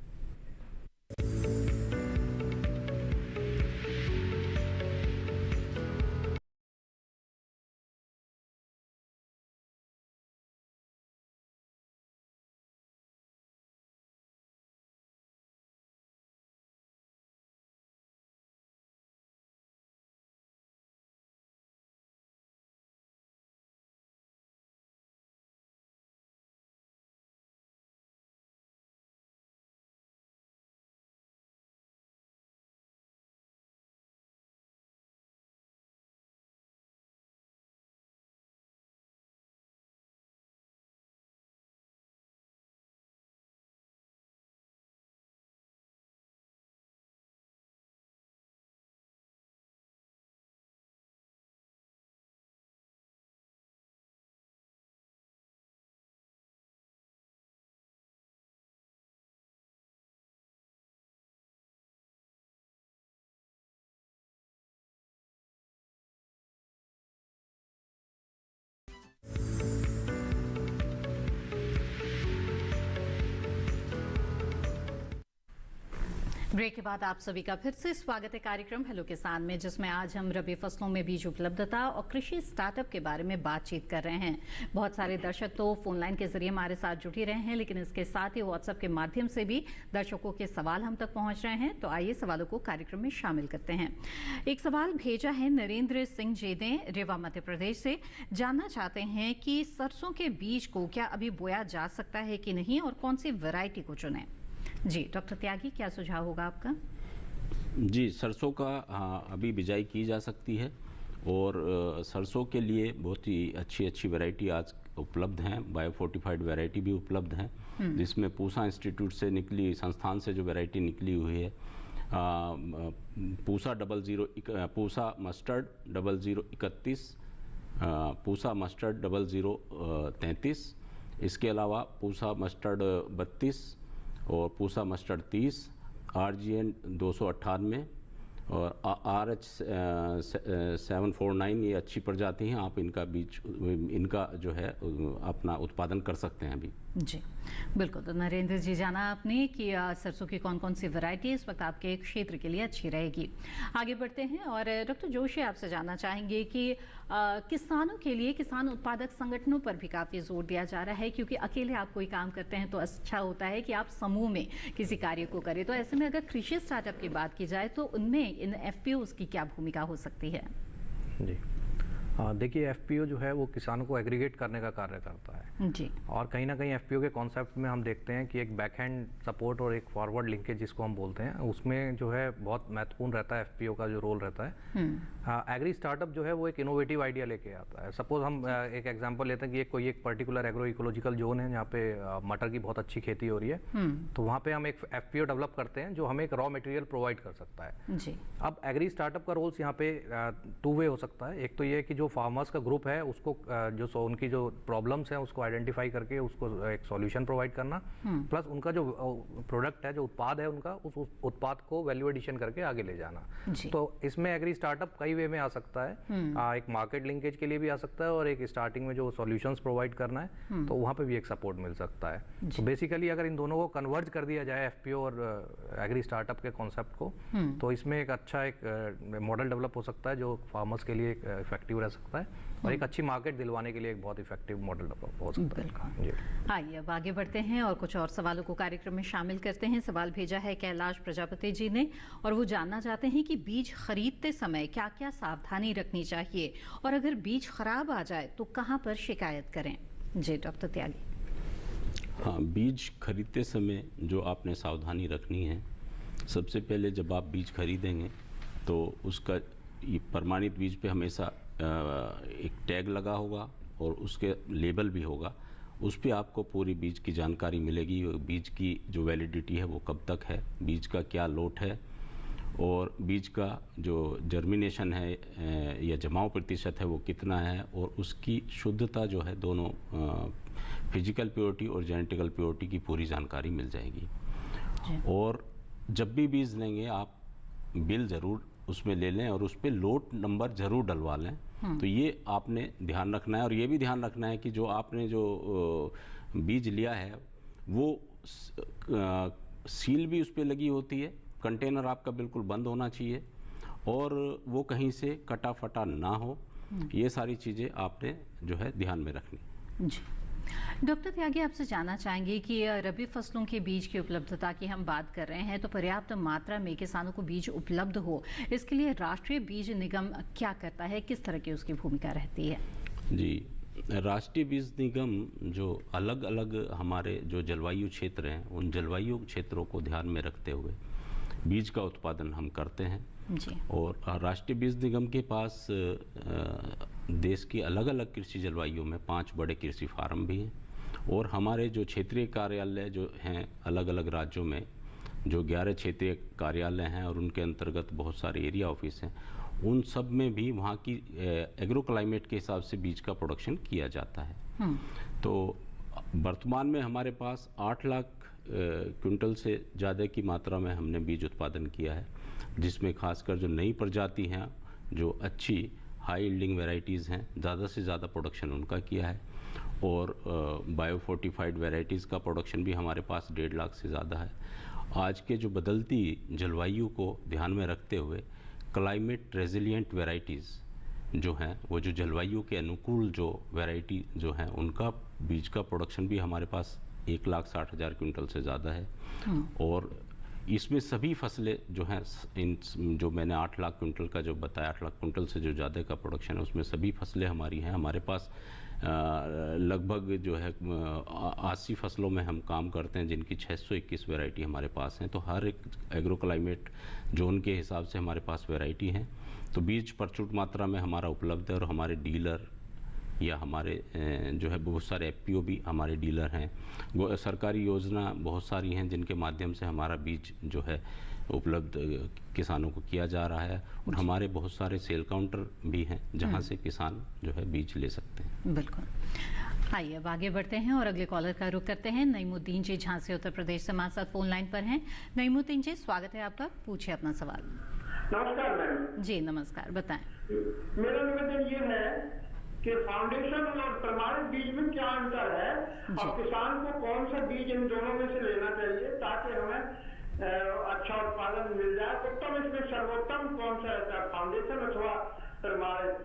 ब्रेक के बाद आप सभी का फिर से स्वागत है कार्यक्रम हेलो किसान में, जिसमें आज हम रबी फसलों में बीज उपलब्धता और कृषि स्टार्टअप के बारे में बातचीत कर रहे हैं। बहुत सारे दर्शक तो फोन लाइन के जरिए हमारे साथ जुड़ ही रहे हैं, लेकिन इसके साथ ही व्हाट्सएप के माध्यम से भी दर्शकों के सवाल हम तक पहुंच रहे हैं। तो आइए सवालों को कार्यक्रम में शामिल करते हैं। एक सवाल भेजा है नरेंद्र सिंह जी ने रेवा मध्य प्रदेश से, जानना चाहते हैं कि सरसों के बीज को क्या अभी बोया जा सकता है कि नहीं और कौन सी वैरायटी को चुनें। जी डॉक्टर त्यागी, क्या सुझाव होगा आपका। जी सरसों का अभी बिजाई की जा सकती है और सरसों के लिए बहुत ही अच्छी अच्छी वैरायटी आज उपलब्ध हैं। बायो फोर्टिफाइड वैरायटी भी उपलब्ध है, जिसमें पूसा इंस्टीट्यूट से निकली संस्थान से जो वैरायटी निकली हुई है पूसा मस्टर्ड 0031, पूसा मस्टर्ड 0033, इसके अलावा पूसा मस्टर्ड 32 और पूसा मस्टर्ड 30, RGN 298 और RH 749 ये अच्छी प्रजाति हैं, आप इनका जो है अपना उत्पादन कर सकते हैं अभी। जी बिल्कुल। तो नरेंद्र जी, जाना आपने कि सरसों की कौन कौन सी वैरायटी इस वक्त आपके क्षेत्र के लिए अच्छी रहेगी। आगे बढ़ते हैं और डॉक्टर जोशी आपसे जानना चाहेंगे कि किसानों के लिए किसान उत्पादक संगठनों पर भी काफ़ी जोर दिया जा रहा है, क्योंकि अकेले आप कोई काम करते हैं तो अच्छा होता है कि आप समूह में किसी कार्य को करें। तो ऐसे में अगर कृषि स्टार्टअप की बात की जाए तो उनमें इन FPOs की क्या भूमिका हो सकती है? जी देखिए, FPO जो है वो किसानों को एग्रीगेट करने का कार्य करता है जी। और कहीं ना कहीं FPO के कॉन्सेप्ट में हम देखते हैं कि एक बैकहैंड सपोर्ट और एक फॉरवर्ड लिंकेज जिसको हम बोलते हैं, उसमें जो है बहुत महत्वपूर्ण रहता है FPO का जो रोल रहता है। एग्री स्टार्टअप जो है वो एक इनोवेटिव आइडिया लेके आता है। सपोज हम एक एग्जांपल लेते हैं कि कोई एक पर्टिकुलर एग्रो इकोलॉजिकल जोन है जहाँ पे मटर की बहुत अच्छी खेती हो रही है, तो वहाँ पे हम एक FPO डेवलप करते हैं जो हमें एक रॉ मटेरियल प्रोवाइड कर सकता है जी। अब एग्री स्टार्टअप का रोल्स यहाँ पे 2 वे हो सकता है। एक तो ये कि जो फार्मर्स का ग्रुप है उसको उनकी जो प्रॉब्लम्स हैं उसको आइडेंटिफाई करके उसको एक सॉल्यूशन प्रोवाइड करना, प्लस उनका जो प्रोडक्ट है, जो उत्पाद है उनका, उस उत्पाद को वैल्यू एडिशन करके आगे ले जाना। तो इसमें एग्री स्टार्टअप कई वे में आ सकता है। एक मार्केट लिंकेज के लिए भी आ सकता है और एक स्टार्टिंग में जो सॉल्यूशंस प्रोवाइड करना है तो वहाँ पे भी एक सपोर्ट मिल सकता है। तो बेसिकली अगर इन दोनों को कन्वर्ज कर दिया जाए FPO और एग्री स्टार्टअप के कॉन्सेप्ट को, तो इसमें एक अच्छा एक मॉडल डेवलप हो सकता है जो फार्मर्स के लिए इफेक्टिव रह सकता है और एक अच्छी मार्केट दिलवाने के लिए एक बहुत इफेक्टिव मॉडल डेवलप हो सकता है। आइए अब आगे बढ़ते हैं और कुछ और सवालों को कार्यक्रम में शामिल करते हैं। सवाल भेजा है कैलाश प्रजापति जी ने और वो जानना चाहते हैं कि बीज खरीदते समय क्या क्या सावधानी रखनी चाहिए और अगर बीज खराब आ जाए तो कहाँ पर शिकायत करें? जी डॉक्टर त्यागी। हाँ, बीज खरीदते समय जो आपने सावधानी रखनी है, सबसे पहले जब आप बीज खरीदेंगे तो उसका ये प्रमाणित बीज पे हमेशा एक टैग लगा होगा और उसके लेबल भी होगा। उस पे आपको पूरी बीज की जानकारी मिलेगी, बीज की जो वैलिडिटी है वो कब तक है, बीज का क्या लोट है और बीज का जो जर्मिनेशन है या जमाव प्रतिशत है वो कितना है और उसकी शुद्धता जो है, दोनों फिजिकल प्योरिटी और जेनेटिकल प्योरिटी की पूरी जानकारी मिल जाएगी। और जब भी बीज लेंगे आप बिल ज़रूर उसमें ले लें और उस पर लोट नंबर ज़रूर डलवा लें। तो ये आपने ध्यान रखना है और ये भी ध्यान रखना है कि जो आपने जो बीज लिया है वो सील भी उस पर लगी होती है, कंटेनर आपका बिल्कुल बंद होना चाहिए और वो कहीं से कटा फटा ना हो। ये सारी चीज़ें आपने जो है ध्यान में रखनी। जी डॉक्टर त्यागी, आपसे जानना चाहेंगे कि रबी फसलों के बीज की उपलब्धता की हम बात कर रहे हैं तो पर्याप्त मात्रा में किसानों को बीज उपलब्ध हो, इसके लिए राष्ट्रीय बीज निगम क्या करता है, किस तरह की उसकी भूमिका रहती है? जी, राष्ट्रीय बीज निगम जो अलग अलग हमारे जो जलवायु क्षेत्र हैं उन जलवायु क्षेत्रों को ध्यान में रखते हुए बीज का उत्पादन हम करते हैं जी। और राष्ट्रीय बीज निगम के पास देश की अलग अलग कृषि जलवायु में 5 बड़े कृषि फार्म भी हैं और हमारे जो क्षेत्रीय कार्यालय जो हैं अलग अलग राज्यों में जो 11 क्षेत्रीय कार्यालय हैं और उनके अंतर्गत बहुत सारे एरिया ऑफिस हैं, उन सब में भी वहाँ की एग्रो क्लाइमेट के हिसाब से बीज का प्रोडक्शन किया जाता है। तो वर्तमान में हमारे पास 8 लाख क्विंटल से ज़्यादा की मात्रा में हमने बीज उत्पादन किया है, जिसमें खासकर जो नई प्रजाति हैं, जो अच्छी हाई यील्डिंग वैरायटीज़ हैं, ज़्यादा से ज़्यादा प्रोडक्शन उनका किया है और बायो फोर्टिफाइड वैरायटीज़ का प्रोडक्शन भी हमारे पास 1.5 लाख से ज़्यादा है। आज के जो बदलती जलवायु को ध्यान में रखते हुए क्लाइमेट रेजिलिएंट वैरायटीज़ जो हैं, वो जो जलवायु के अनुकूल जो वैरायटी जो हैं, उनका बीज का प्रोडक्शन भी हमारे पास 1,60,000 क्विंटल से ज़्यादा है। और इसमें सभी फसलें जो हैं, इन जो मैंने 8 लाख क्विंटल का जो बताया, 8 लाख क्विंटल से जो ज़्यादा का प्रोडक्शन है, उसमें सभी फसलें हमारी हैं। हमारे पास लगभग जो है 80 फसलों में हम काम करते हैं, जिनकी 621 वैरायटी हमारे पास हैं। तो हर एक एग्रो क्लाइमेट जोन के हिसाब से हमारे पास वैरायटी हैं। तो बीज प्रचुर मात्रा में हमारा उपलब्ध है और हमारे डीलर या हमारे जो है बहुत सारे FPO भी हमारे डीलर हैं। सरकारी योजना बहुत सारी हैं जिनके माध्यम से हमारा बीज जो है उपलब्ध किसानों को किया जा रहा है और हमारे बहुत सारे सेल काउंटर भी हैं जहां से किसान जो है बीज ले सकते हैं। बिल्कुल। आइए अब आगे बढ़ते हैं और अगले कॉलर का रुख करते हैं। नईमुद्दीन जी झांसी उत्तर प्रदेश से हमारे साथ फोन लाइन पर हैं। नईमुद्दीन जी, स्वागत है आपका, पूछिए अपना सवाल। नमस्कार मैम। जी नमस्कार, बताएं। मेरा निवेदन ये है कि फाउंडेशन और प्रमाणित बीज में क्या अंतर है और किसान को कौन सा बीज इन दोनों में से लेना चाहिए ताकि हमें अच्छा उत्पादन मिल जाए। उत्तम इसमें सर्वोत्तम कौन सा रहता है, फाउंडेशन अथवा प्रमाणित,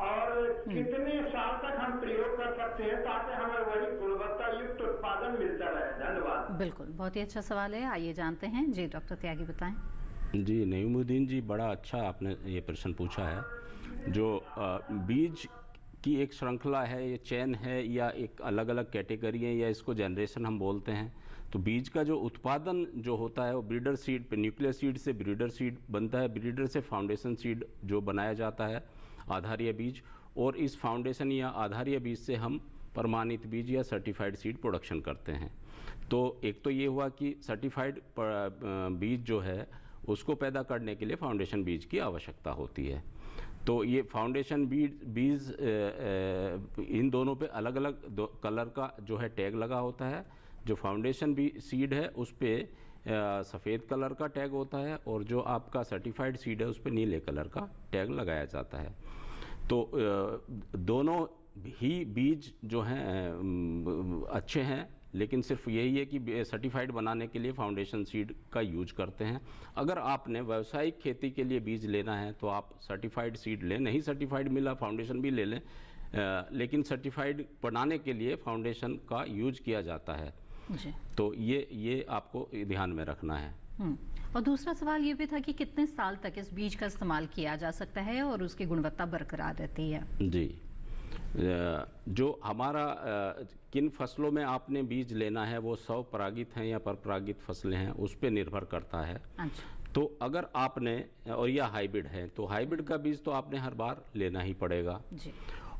और कितने साल तक हम प्रयोग कर सकते हैं ताकि हमें वही गुणवत्ता युक्त उत्पादन मिलता रहे। धन्यवाद। बिल्कुल, बहुत ही अच्छा सवाल है, आइए जानते हैं। जी डॉक्टर त्यागी बताएं। जी नईमुद्दीन जी, बड़ा अच्छा आपने ये प्रश्न पूछा है। जो बीज की एक श्रृंखला है, ये चेन है या एक अलग अलग कैटेगरी है या इसको जनरेशन हम बोलते हैं। तो बीज का जो उत्पादन जो होता है वो ब्रीडर सीड पे, न्यूक्लियर सीड से ब्रीडर सीड बनता है, ब्रीडर से फाउंडेशन सीड जो बनाया जाता है, आधारीय बीज, और इस फाउंडेशन या आधारीय बीज से हम प्रमाणित बीज या सर्टिफाइड सीड प्रोडक्शन करते हैं। तो एक तो ये हुआ कि सर्टिफाइड बीज जो है उसको पैदा करने के लिए फाउंडेशन बीज की आवश्यकता होती है। तो ये फाउंडेशन बीज इन दोनों पे अलग अलग कलर का जो है टैग लगा होता है। जो फाउंडेशन सीड है उस पर सफ़ेद कलर का टैग होता है और जो आपका सर्टिफाइड सीड है उस पर नीले कलर का टैग लगाया जाता है। तो दोनों ही बीज जो हैं अच्छे हैं, लेकिन सिर्फ यही है कि सर्टिफाइड बनाने के लिए फाउंडेशन सीड का यूज करते हैं। अगर आपने व्यावसायिक खेती के लिए बीज लेना है तो आप सर्टिफाइड सीड लें, नहीं सर्टिफाइड मिला फाउंडेशन भी ले लें, लेकिन सर्टिफाइड बनाने के लिए फाउंडेशन का यूज किया जाता है। जी। तो ये आपको ध्यान में रखना है। और दूसरा सवाल ये भी था कि कितने साल तक इस बीज का इस्तेमाल किया जा सकता है और उसकी गुणवत्ता बरकरार रहती है। जी, जो हमारा किन फसलों में आपने बीज लेना है वो स्वपरागित हैं या परपरागित फसलें हैं उस पर निर्भर करता है। अच्छा। तो अगर आपने, और या हाइब्रिड है, तो हाइब्रिड का बीज तो आपने हर बार लेना ही पड़ेगा। जी।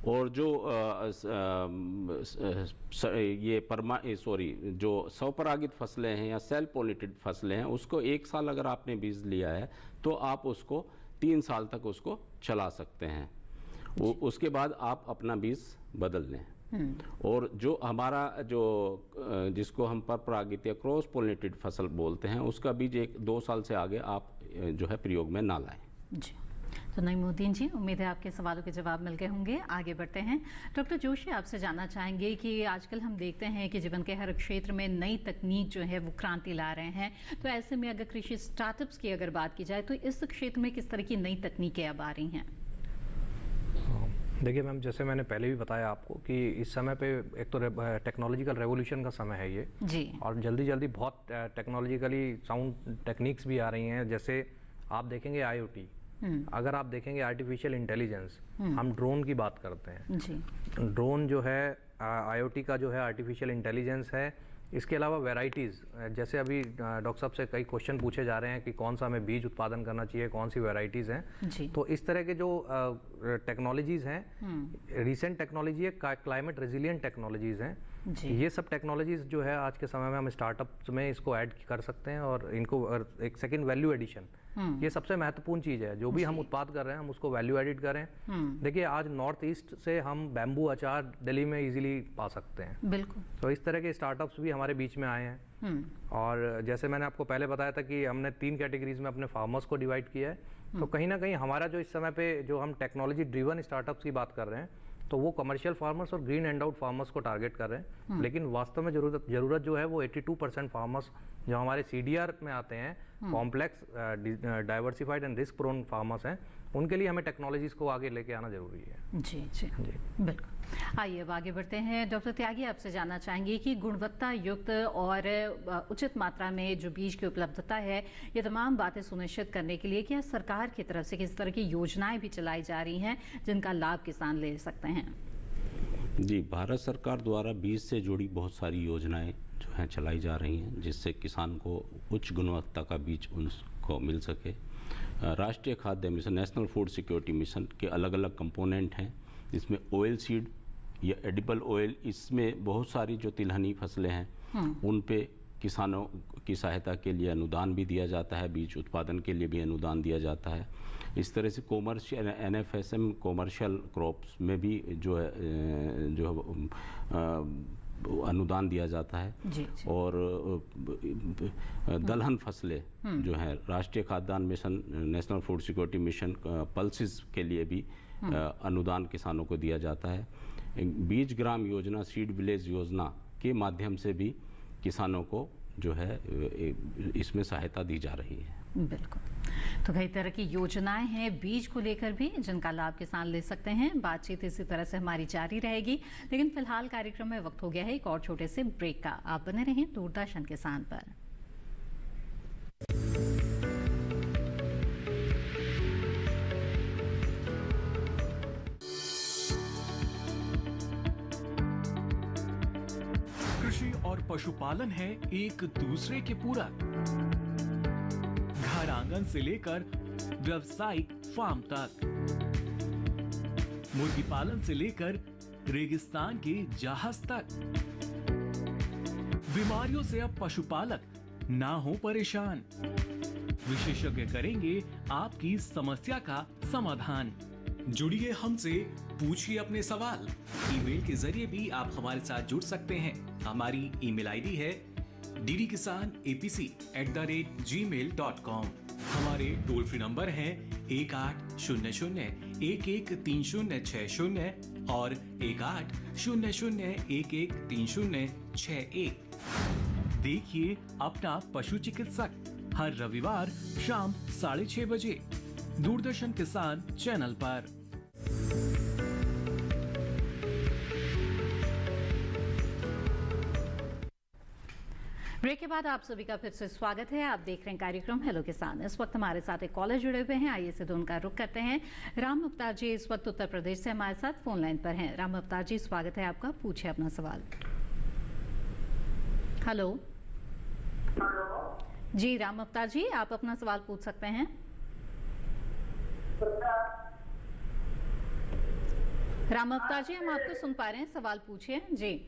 और जो जो स्वपरागित फसलें हैं या सेल्फ पोलिनेटेड फसलें हैं उसको 1 साल अगर आपने बीज लिया है तो आप उसको 3 साल तक उसको चला सकते हैं। उसके बाद आप अपना बीज बदल लें। और जो हमारा जिसको हम परपरागित या क्रॉस पोलिनेटेड फसल बोलते हैं उसका बीज 1-2 साल से आगे आप जो है प्रयोग में ना लाएं। जी। तो नईमुद्दीन जी, उम्मीद है आपके सवालों के जवाब मिल गए होंगे। आगे बढ़ते हैं। डॉक्टर जोशी, आपसे जानना चाहेंगे कि आजकल हम देखते हैं कि जीवन के हर क्षेत्र में नई तकनीक जो है वो क्रांति ला रहे हैं। तो ऐसे में अगर कृषि स्टार्टअप्स की अगर बात की जाए तो इस क्षेत्र में किस तरह की नई तकनीकें अब आ रही हैं? देखिए मैम, जैसे मैंने पहले भी बताया आपको कि इस समय पे एक तो टेक्नोलॉजिकल रेवोल्यूशन का समय है ये जी। और जल्दी जल्दी बहुत टेक्नोलॉजिकली साउंड टेक्निक्स भी आ रही हैं। जैसे आप देखेंगे IoT, अगर आप देखेंगे आर्टिफिशियल इंटेलिजेंस, हम ड्रोन की बात करते हैं जी। ड्रोन जो है IoT का जो है आर्टिफिशियल इंटेलिजेंस है। इसके अलावा वैराइटीज़, जैसे अभी डॉक्टर साहब से कई क्वेश्चन पूछे जा रहे हैं कि कौन सा हमें बीज उत्पादन करना चाहिए, कौन सी वैराइटीज़ हैं। तो इस तरह के जो टेक्नोलॉजीज़ हैं, रिसेंट टेक्नोलॉजी है, क्लाइमेट रेजिलिएंट टेक्नोलॉजीज़ हैं। ये सब टेक्नोलॉजीज़ जो है आज के समय में हम स्टार्टअप्स में इसको ऐड कर सकते हैं और इनको एक सेकेंड वैल्यू एडिशन, ये सबसे महत्वपूर्ण चीज़ है। जो भी हम उत्पाद कर रहे हैं हम उसको वैल्यू एडिट करें। देखिए आज नॉर्थ ईस्ट से हम बैम्बू अचार दिल्ली में इजीली पा सकते हैं। बिल्कुल। तो इस तरह के स्टार्टअप्स भी हमारे बीच में आए हैं। और जैसे मैंने आपको पहले बताया था कि हमने 3 कैटेगरीज में अपने फार्मर्स को डिवाइड किया है। तो कहीं ना कहीं हमारा जो इस समय पे जो हम टेक्नोलॉजी ड्रिवन स्टार्टअप्स की बात कर रहे हैं तो वो कमर्शियल फार्मर्स और ग्रीन एंड आउट फार्मर्स को टारगेट कर रहे हैं। लेकिन वास्तव में जरूरत जो है वो 82% फार्मर्स जो हमारे CDR में आते हैं, complex diversified and risk prone farmers हैं, उनके लिए हमें टेक्नोलॉजीज को आगे लेके आना जरूरी है। जी जी जी, बिल्कुल। आइए अब आगे बढ़ते हैं। डॉक्टर त्यागी, आपसे जानना चाहेंगे कि गुणवत्ता युक्त और उचित मात्रा में जो बीज की उपलब्धता है, ये तमाम बातें सुनिश्चित करने के लिए क्या सरकार की तरफ से किस तरह की योजनाएं भी चलाई जा रही हैं जिनका लाभ किसान ले सकते हैं? जी, भारत सरकार द्वारा बीज से जुड़ी बहुत सारी योजनाएं जो हैं चलाई जा रही हैं जिससे किसान को उच्च गुणवत्ता का बीज उनको मिल सके। राष्ट्रीय खाद्य mission, national food security mission के अलग अलग कंपोनेंट हैं। इसमें ऑयल सीड या एडिबल ऑयल, इसमें बहुत सारी जो तिलहनी फसलें हैं उन पे किसानों की सहायता के लिए अनुदान भी दिया जाता है, बीज उत्पादन के लिए भी अनुदान दिया जाता है। इस तरह से कॉमर्शियल NFSM कॉमर्शियल क्रॉप्स में भी जो अनुदान दिया जाता है। जी। और दलहन फसलें जो है राष्ट्रीय खाद्यान्न mission, national food security mission pulses के लिए भी अनुदान किसानों को दिया जाता है। बीज ग्राम योजना, सीड विलेज योजना के माध्यम से भी किसानों को जो है इसमें सहायता दी जा रही है। बिल्कुल। तो कई तरह की योजनाएं हैं बीज को लेकर भी, जिनका लाभ किसान ले सकते हैं। बातचीत इसी तरह से हमारी जारी रहेगी, लेकिन फिलहाल कार्यक्रम में वक्त हो गया है एक और छोटे से ब्रेक का। आप बने रहें दूरदर्शन किसान पर। कृषि और पशुपालन है एक दूसरे के पूरक। घर आंगन से लेकर व्यावसायिक फार्म तक, मुर्गी पालन से लेकर रेगिस्तान के जहाज तक, बीमारियों से अब पशुपालक ना हो परेशान। विशेषज्ञ करेंगे आपकी समस्या का समाधान। जुड़िए हमसे, पूछिए अपने सवाल। ईमेल के जरिए भी आप हमारे साथ जुड़ सकते हैं। हमारी ईमेल आईडी है ddkisanapc@gmail.com। हमारे टोल फ्री नंबर हैं 1800-113060 और 1800-113061। देखिए अपना पशु चिकित्सक हर रविवार शाम 6:30 बजे दूरदर्शन किसान चैनल पर। ब्रेक के बाद आप सभी का फिर से स्वागत है। आप देख रहे हैं कार्यक्रम हेलो किसान। इस वक्त हमारे साथ एक कॉलर जुड़े हुए हैं, आइए से उनका रुख करते हैं। राम अवतार जी इस वक्त उत्तर प्रदेश से हमारे साथ फोन लाइन पर हैं। राम अवतार जी स्वागत है आपका, पूछिए अपना सवाल। हेलो जी राम अवतार जी, आप अपना सवाल पूछ सकते हैं। राम अवतार जी हम आपको सुन पा रहे हैं, सवाल पूछिए जी।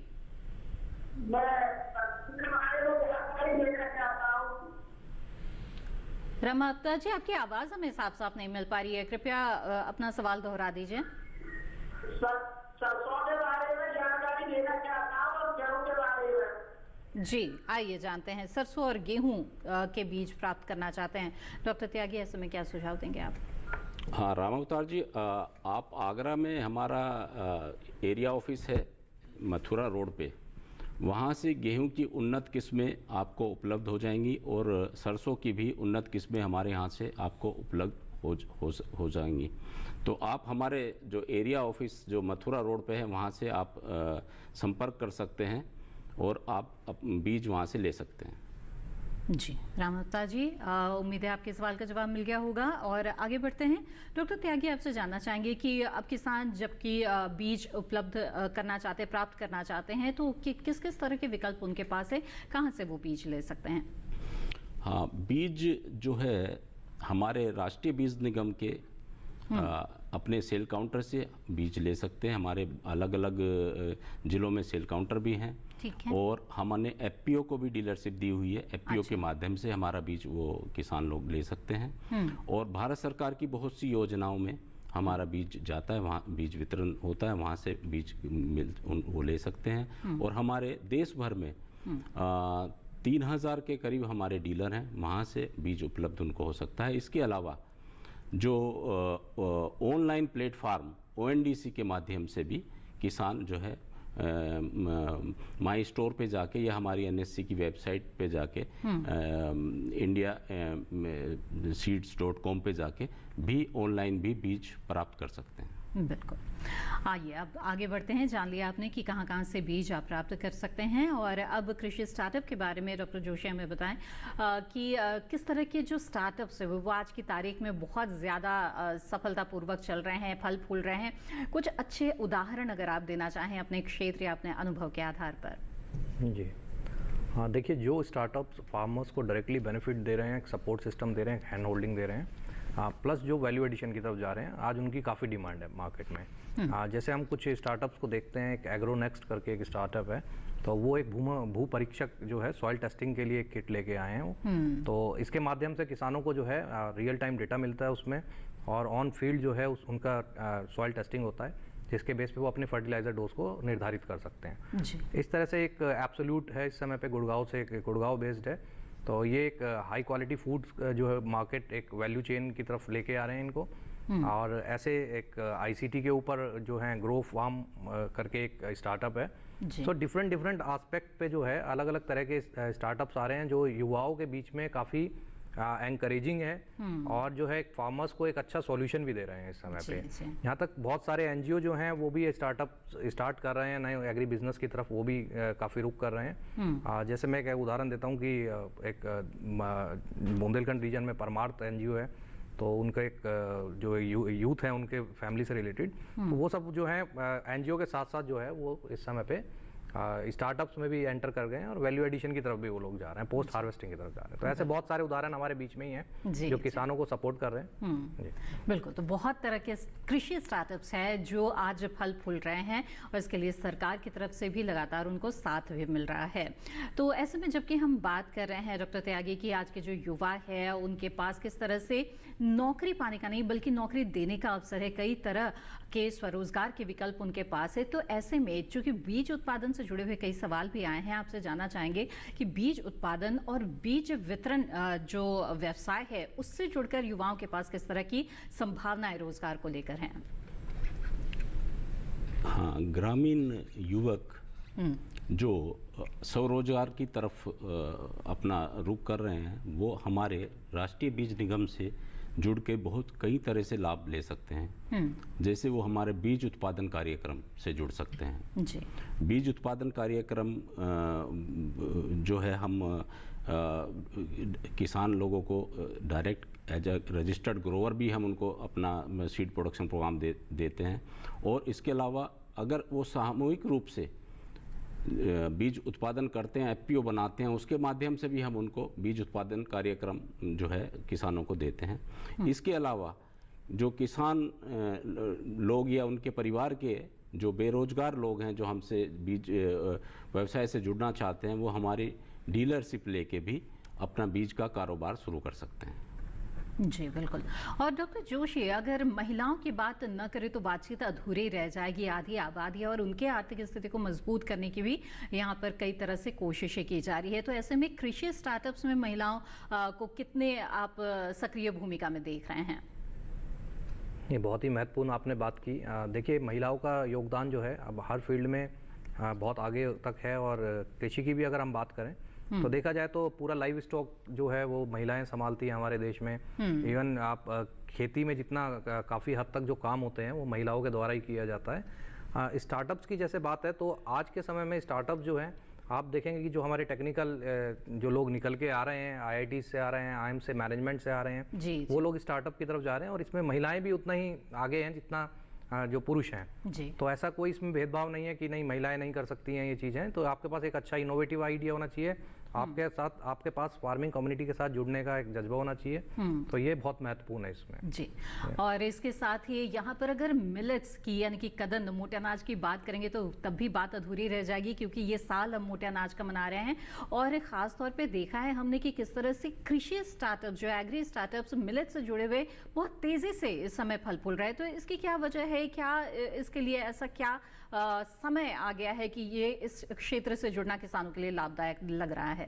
राम अवतार जी आपकी आवाज हमें साफ साफ नहीं मिल पा रही है, कृपया अपना सवाल दोहरा दीजिए। सरसों के बारे में जानकारी देना चाहता हूँ और गेहूं के बारे में। जी आइए जानते हैं, सरसों और गेहूं के बीज प्राप्त करना चाहते हैं। डॉक्टर त्यागी ऐसे में क्या सुझाव देंगे आप? हाँ राम अवतार जी, आप आगरा में हमारा एरिया ऑफिस है मथुरा रोड पे, वहाँ से गेहूं की उन्नत किस्में आपको उपलब्ध हो जाएंगी और सरसों की भी उन्नत किस्में हमारे यहाँ से आपको उपलब्ध हो जाएंगी। तो आप हमारे जो एरिया ऑफिस जो मथुरा रोड पे है वहाँ से आप संपर्क कर सकते हैं और आप बीज वहाँ से ले सकते हैं। जी राम अवतार जी, उम्मीद है आपके सवाल का जवाब मिल गया होगा और आगे बढ़ते हैं। डॉक्टर त्यागी आपसे जानना चाहेंगे कि अब किसान जबकि बीज उपलब्ध करना चाहते, प्राप्त करना चाहते हैं, तो किस किस तरह के विकल्प उनके पास है, कहाँ से वो बीज ले सकते हैं? हाँ, बीज जो है हमारे राष्ट्रीय बीज निगम के अपने सेल काउंटर से बीज ले सकते हैं। हमारे अलग अलग जिलों में सेल काउंटर भी हैं और हमने एफपीओ को भी डीलरशिप दी हुई है। एफपीओ के माध्यम से हमारा बीज वो किसान लोग ले सकते हैं और भारत सरकार की बहुत सी योजनाओं में हमारा बीज जाता है, वहाँ बीज वितरण होता है, वहाँ से बीज वो ले सकते हैं। और हमारे देश भर में 3000 के करीब हमारे डीलर हैं, वहाँ से बीज उपलब्ध उनको हो सकता है। इसके अलावा जो ऑनलाइन प्लेटफार्म ONDC के माध्यम से भी किसान जो है माई स्टोर पे जाके या हमारी NSC की वेबसाइट पे जाके indiaseeds.com पे जाके भी ऑनलाइन भी बीज प्राप्त कर सकते हैं। बिल्कुल। आइए अब आगे बढ़ते हैं। जान लिया आपने कि कहाँ कहाँ से बीज आप प्राप्त कर सकते हैं और अब कृषि स्टार्टअप के बारे में डॉक्टर जोशी हमें बताएं कि किस तरह के जो स्टार्टअप्स है वो आज की तारीख में बहुत ज़्यादा सफलतापूर्वक चल रहे हैं, फल फूल रहे हैं। कुछ अच्छे उदाहरण अगर आप देना चाहें अपने क्षेत्र या अपने अनुभव के आधार पर। जी हाँ, देखिए जो स्टार्टअप्स फार्मर्स को डायरेक्टली बेनिफिट दे रहे हैं, एक सपोर्ट सिस्टम दे रहे हैं, हैंड होल्डिंग दे रहे हैं, प्लस जो वैल्यू एडिशन की तरफ जा रहे हैं, आज उनकी काफ़ी डिमांड है मार्केट में। जैसे हम कुछ स्टार्टअप्स को देखते हैं, एक एग्रोनेक्स्ट करके एक स्टार्टअप है, तो वो एक भू परीक्षक जो है सॉइल टेस्टिंग के लिए एक किट लेके आए हैं वो। तो इसके माध्यम से किसानों को जो है रियल टाइम डेटा मिलता है उसमें और ऑन फील्ड जो है उनका सॉइल टेस्टिंग होता है, जिसके बेस पे वो अपने फर्टिलाइज़र डोज को निर्धारित कर सकते हैं। जी। इस तरह से एक एब्सोल्यूट है इस समय पे गुड़गांव से, गुड़गांव बेस्ड है, तो ये एक हाई क्वालिटी फूड जो है मार्केट एक वैल्यू चेन की तरफ लेके आ रहे हैं इनको। और ऐसे एक आईसीटी के ऊपर जो है ग्रो फार्म करके एक स्टार्टअप है। तो डिफरेंट एस्पेक्ट पे जो है अलग अलग तरह के स्टार्टअप्स आ रहे हैं जो युवाओं के बीच में काफ़ी एनकरेजिंग है और जो है फार्मर्स को एक अच्छा सॉल्यूशन भी दे रहे हैं इस समय पे। यहाँ तक बहुत सारे एनजीओ जो हैं वो भी स्टार्टअप स्टार्ट कर रहे हैं, नए एग्री बिजनेस की तरफ वो भी काफ़ी रुख कर रहे हैं। जैसे मैं एक उदाहरण देता हूँ कि एक बुंदेलखंड रीजन में परमार्थ एनजीओ है, तो उनका एक जो यूथ है उनके फैमिली से रिलेटेड, तो वो सब जो है एनजीओ के साथ साथ जो है वो इस समय पे स्टार्टअप्स में भी एंटर कर गए हैं और वैल्यू एडिशन की तरफ भी वो लोग जा रहे हैं, पोस्ट हार्वेस्टिंग की तरफ जा रहे हैं। तो ऐसे बहुत सारे उदाहरण हमारे बीच में ही हैं जो किसानों को सपोर्ट कर रहे हैं। बिल्कुल, तो बहुत तरह के कृषि स्टार्टअप्स हैं जो आज फल फूल रहे हैं और इसके लिए सरकार की तरफ से भी लगातार उनको साथ भी मिल रहा है। तो ऐसे में जबकि हम बात कर रहे हैं डॉक्टर त्यागी की आज के जो युवा है उनके पास किस तरह से नौकरी पाने का नहीं बल्कि नौकरी देने का अवसर है, कई तरह के स्वरोजगार के विकल्प उनके पास है। तो ऐसे में चूंकि बीज उत्पादन से जुड़े हुए कई सवाल भी आए हैं, आपसे जानना चाहेंगे कि बीज उत्पादन और बीज वितरण जो व्यवसाय है उससे जुड़कर युवाओं के पास किस तरह की संभावनाएं रोजगार को लेकर हैं। हाँ, ग्रामीण युवक जो स्वरोजगार की तरफ अपना रुख कर रहे हैं वो हमारे राष्ट्रीय बीज निगम से जुड़ के बहुत कई तरह से लाभ ले सकते हैं। जैसे वो हमारे बीज उत्पादन कार्यक्रम से जुड़ सकते हैं। जी। बीज उत्पादन कार्यक्रम जो है हम किसान लोगों को direct as a registered grower भी हम उनको अपना सीड प्रोडक्शन प्रोग्राम देते हैं। और इसके अलावा अगर वो सामूहिक रूप से बीज उत्पादन करते हैं, एफपीओ बनाते हैं, उसके माध्यम से भी हम उनको बीज उत्पादन कार्यक्रम जो है किसानों को देते हैं। इसके अलावा जो किसान लोग या उनके परिवार के जो बेरोजगार लोग हैं जो हमसे बीज व्यवसाय से जुड़ना चाहते हैं वो हमारी डीलरशिप लेके भी अपना बीज का कारोबार शुरू कर सकते हैं। जी बिल्कुल। और डॉक्टर जोशी, अगर महिलाओं की बात न करें तो बातचीत अधूरी रह जाएगी। आधी आबादी और उनके आर्थिक स्थिति को मजबूत करने की भी यहाँ पर कई तरह से कोशिशें की जा रही है। तो ऐसे में कृषि स्टार्टअप्स में महिलाओं को कितने आप सक्रिय भूमिका में देख रहे हैं? ये बहुत ही महत्वपूर्ण आपने बात की। देखिए, महिलाओं का योगदान जो है अब हर फील्ड में बहुत आगे तक है। और कृषि की भी अगर हम बात करें तो देखा जाए तो पूरा लाइव स्टॉक जो है वो महिलाएं संभालती हैं हमारे देश में। इवन आप खेती में जितना काफ़ी हद तक जो काम होते हैं वो महिलाओं के द्वारा ही किया जाता है। स्टार्टअप्स की जैसे बात है तो आज के समय में स्टार्टअप जो है आप देखेंगे कि जो हमारे टेक्निकल जो लोग निकल के आ रहे हैं, आईआईटी से आ रहे हैं, आईएम से, मैनेजमेंट से आ रहे हैं, वो लोग स्टार्टअप की तरफ जा रहे हैं। और इसमें महिलाएं भी उतना ही आगे हैं जितना जो पुरुष हैं। तो ऐसा कोई इसमें भेदभाव नहीं है कि नहीं महिलाएं नहीं कर सकती हैं ये चीज़ें। तो आपके पास एक अच्छा इनोवेटिव आइडिया होना चाहिए, आपके पास फार्मिंग कम्युनिटी के साथ जुड़ने का एक जज्बा होना चाहिए। तो ये बहुत महत्वपूर्ण है इसमें। जी। और इसके साथ ही यहाँ पर अगर मिलेट्स की यानी कि कदन मोटे अनाज की बात करेंगे तो तब भी बात अधूरी रह जाएगी, क्योंकि ये साल हम मोटे अनाज का मना रहे हैं। और ख़ास तौर पे देखा है हमने कि किस तरह से कृषि स्टार्टअप जो एग्री स्टार्टअप्स मिलेट से जुड़े हुए बहुत तेज़ी से इस समय फल फूल रहे हैं। तो इसकी क्या वजह है? क्या इसके लिए ऐसा क्या समय आ गया है कि ये इस क्षेत्र से जुड़ना किसानों के लिए लाभदायक लग रहा है?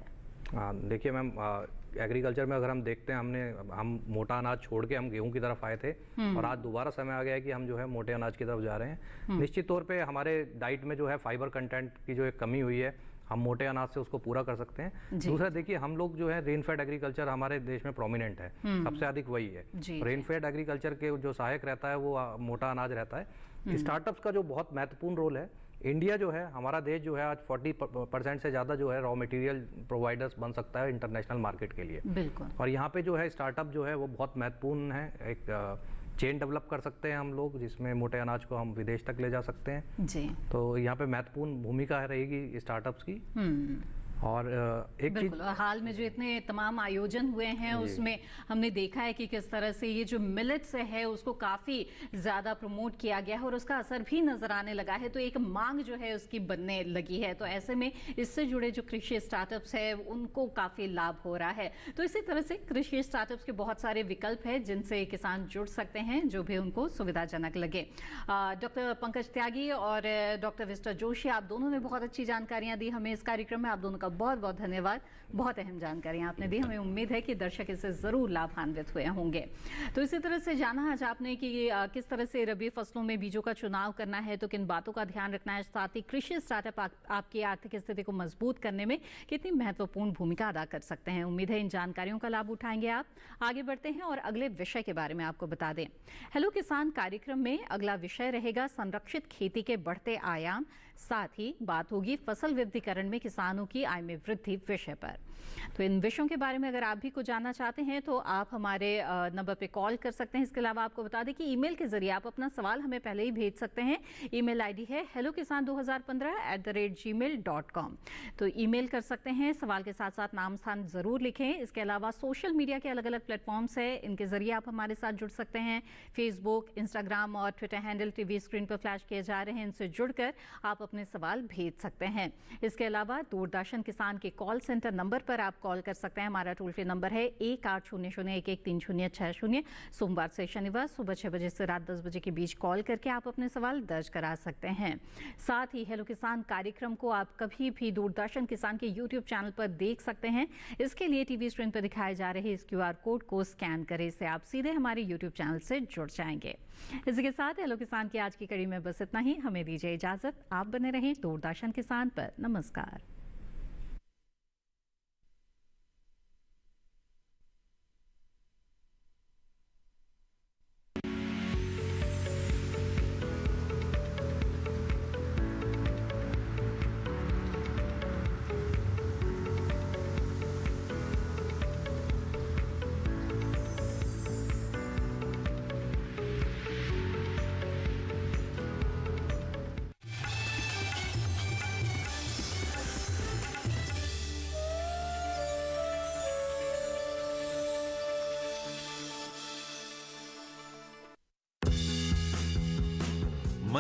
देखिए मैम, एग्रीकल्चर में अगर हम देखते हैं हम मोटा अनाज छोड़ के हम गेहूं की तरफ आए थे और आज दोबारा समय आ गया है कि हम जो है मोटे अनाज की तरफ जा रहे हैं। निश्चित तौर पे हमारे डाइट में जो है फाइबर कंटेंट की जो एक कमी हुई है, हम मोटे अनाज से उसको पूरा कर सकते हैं। दूसरा देखिए, हम लोग जो है रेन फेड एग्रीकल्चर हमारे देश में प्रोमिनेंट है, सबसे अधिक वही है। रेन फेड एग्रीकल्चर के जो सहायक रहता है वो मोटा अनाज रहता है। स्टार्टअप्स का जो बहुत महत्वपूर्ण रोल है, इंडिया जो है, हमारा देश जो है आज 40% से ज़्यादा जो है रॉ मटेरियल प्रोवाइडर्स बन सकता है इंटरनेशनल मार्केट के लिए। बिल्कुल। और यहाँ पे जो है स्टार्टअप जो है वो बहुत महत्वपूर्ण है। एक चेन डेवलप कर सकते हैं हम लोग, जिसमें मोटे अनाज को हम विदेश तक ले जा सकते हैं। जी। तो यहाँ पे महत्वपूर्ण भूमिका रहेगी स्टार्टअप्स की। और एक चीज बिल्कुल, और हाल में जो इतने तमाम आयोजन हुए हैं उसमें हमने देखा है कि किस तरह से ये जो मिलेट्स है उसको काफ़ी ज़्यादा प्रमोट किया गया है और उसका असर भी नज़र आने लगा है, तो एक मांग जो है उसकी बनने लगी है। तो ऐसे में इससे जुड़े जो कृषि स्टार्टअप्स है उनको काफ़ी लाभ हो रहा है। तो इसी तरह से कृषि स्टार्टअप्स के बहुत सारे विकल्प हैं जिनसे किसान जुड़ सकते हैं जो भी उनको सुविधाजनक लगे। डॉक्टर पंकज त्यागी और डॉक्टर विस्टर जोशी, आप दोनों ने बहुत अच्छी जानकारियाँ दी हमें इस कार्यक्रम में। आप दोनों का बहुत बहुत धन्यवाद। बहुत अहम जानकारियां आपने दी, हमें उम्मीद है कि दर्शक इससे जरूर लाभान्वित हुए होंगे। तो इसी तरह से जाना आज आपने कि किस तरह से रबी फसलों में बीजों का चुनाव करना है, तो किन बातों का ध्यान रखना है, साथ ही कृषि स्टार्टअप आपकी आर्थिक स्थिति को मजबूत करने में कितनी महत्वपूर्ण भूमिका अदा कर सकते हैं। उम्मीद है इन जानकारियों का लाभ उठाएंगे आप। आगे बढ़ते हैं और अगले विषय के बारे में आपको बता दें। हेलो किसान कार्यक्रम में अगला विषय रहेगा संरक्षित खेती के बढ़ते आयाम, साथ ही बात होगी फसल विविधीकरण में किसानों की आय में वृद्धि विषय पर। तो इन विषयों के बारे में अगर आप भी कुछ जानना चाहते हैं तो आप हमारे नंबर पे कॉल कर सकते हैं। इसके अलावा आपको बता दें कि ईमेल के जरिए आप अपना सवाल हमें पहले ही भेज सकते हैं। ईमेल आईडी है hellokisan2015@gmail.com। तो ईमेल कर सकते हैं, सवाल के साथ साथ नाम स्थान जरूर लिखें। इसके अलावा सोशल मीडिया के अलग अलग प्लेटफॉर्म्स है, इनके जरिए आप हमारे साथ जुड़ सकते हैं। फेसबुक, इंस्टाग्राम और ट्विटर हैंडल टीवी स्क्रीन पर फ्लैश किए जा रहे हैं, इनसे जुड़कर आप अपने सवाल भेज सकते हैं। इसके अलावा दूरदर्शन किसान के कॉल सेंटर नंबर पर आप कॉल कर सकते हैं। हमारा टोल फ्री नंबर है 1800-113060। सोमवार से शनिवार सुबह 6 बजे से रात 10 बजे के बीच कॉल करके आप अपने सवाल दर्ज करा सकते हैं। साथ ही हेलो किसान कार्यक्रम को आप कभी भी दूरदर्शन किसान के यूट्यूब चैनल पर देख सकते हैं। इसके लिए टीवी स्क्रीन पर दिखाए जा रहे इस QR कोड को स्कैन करें, इससे आप सीधे हमारे यूट्यूब चैनल से जुड़ जाएंगे। इसी के साथ हेलो किसान की आज की कड़ी में बस इतना ही। हमें दीजिए इजाजत, आप बने रहें दूरदर्शन किसान पर। नमस्कार।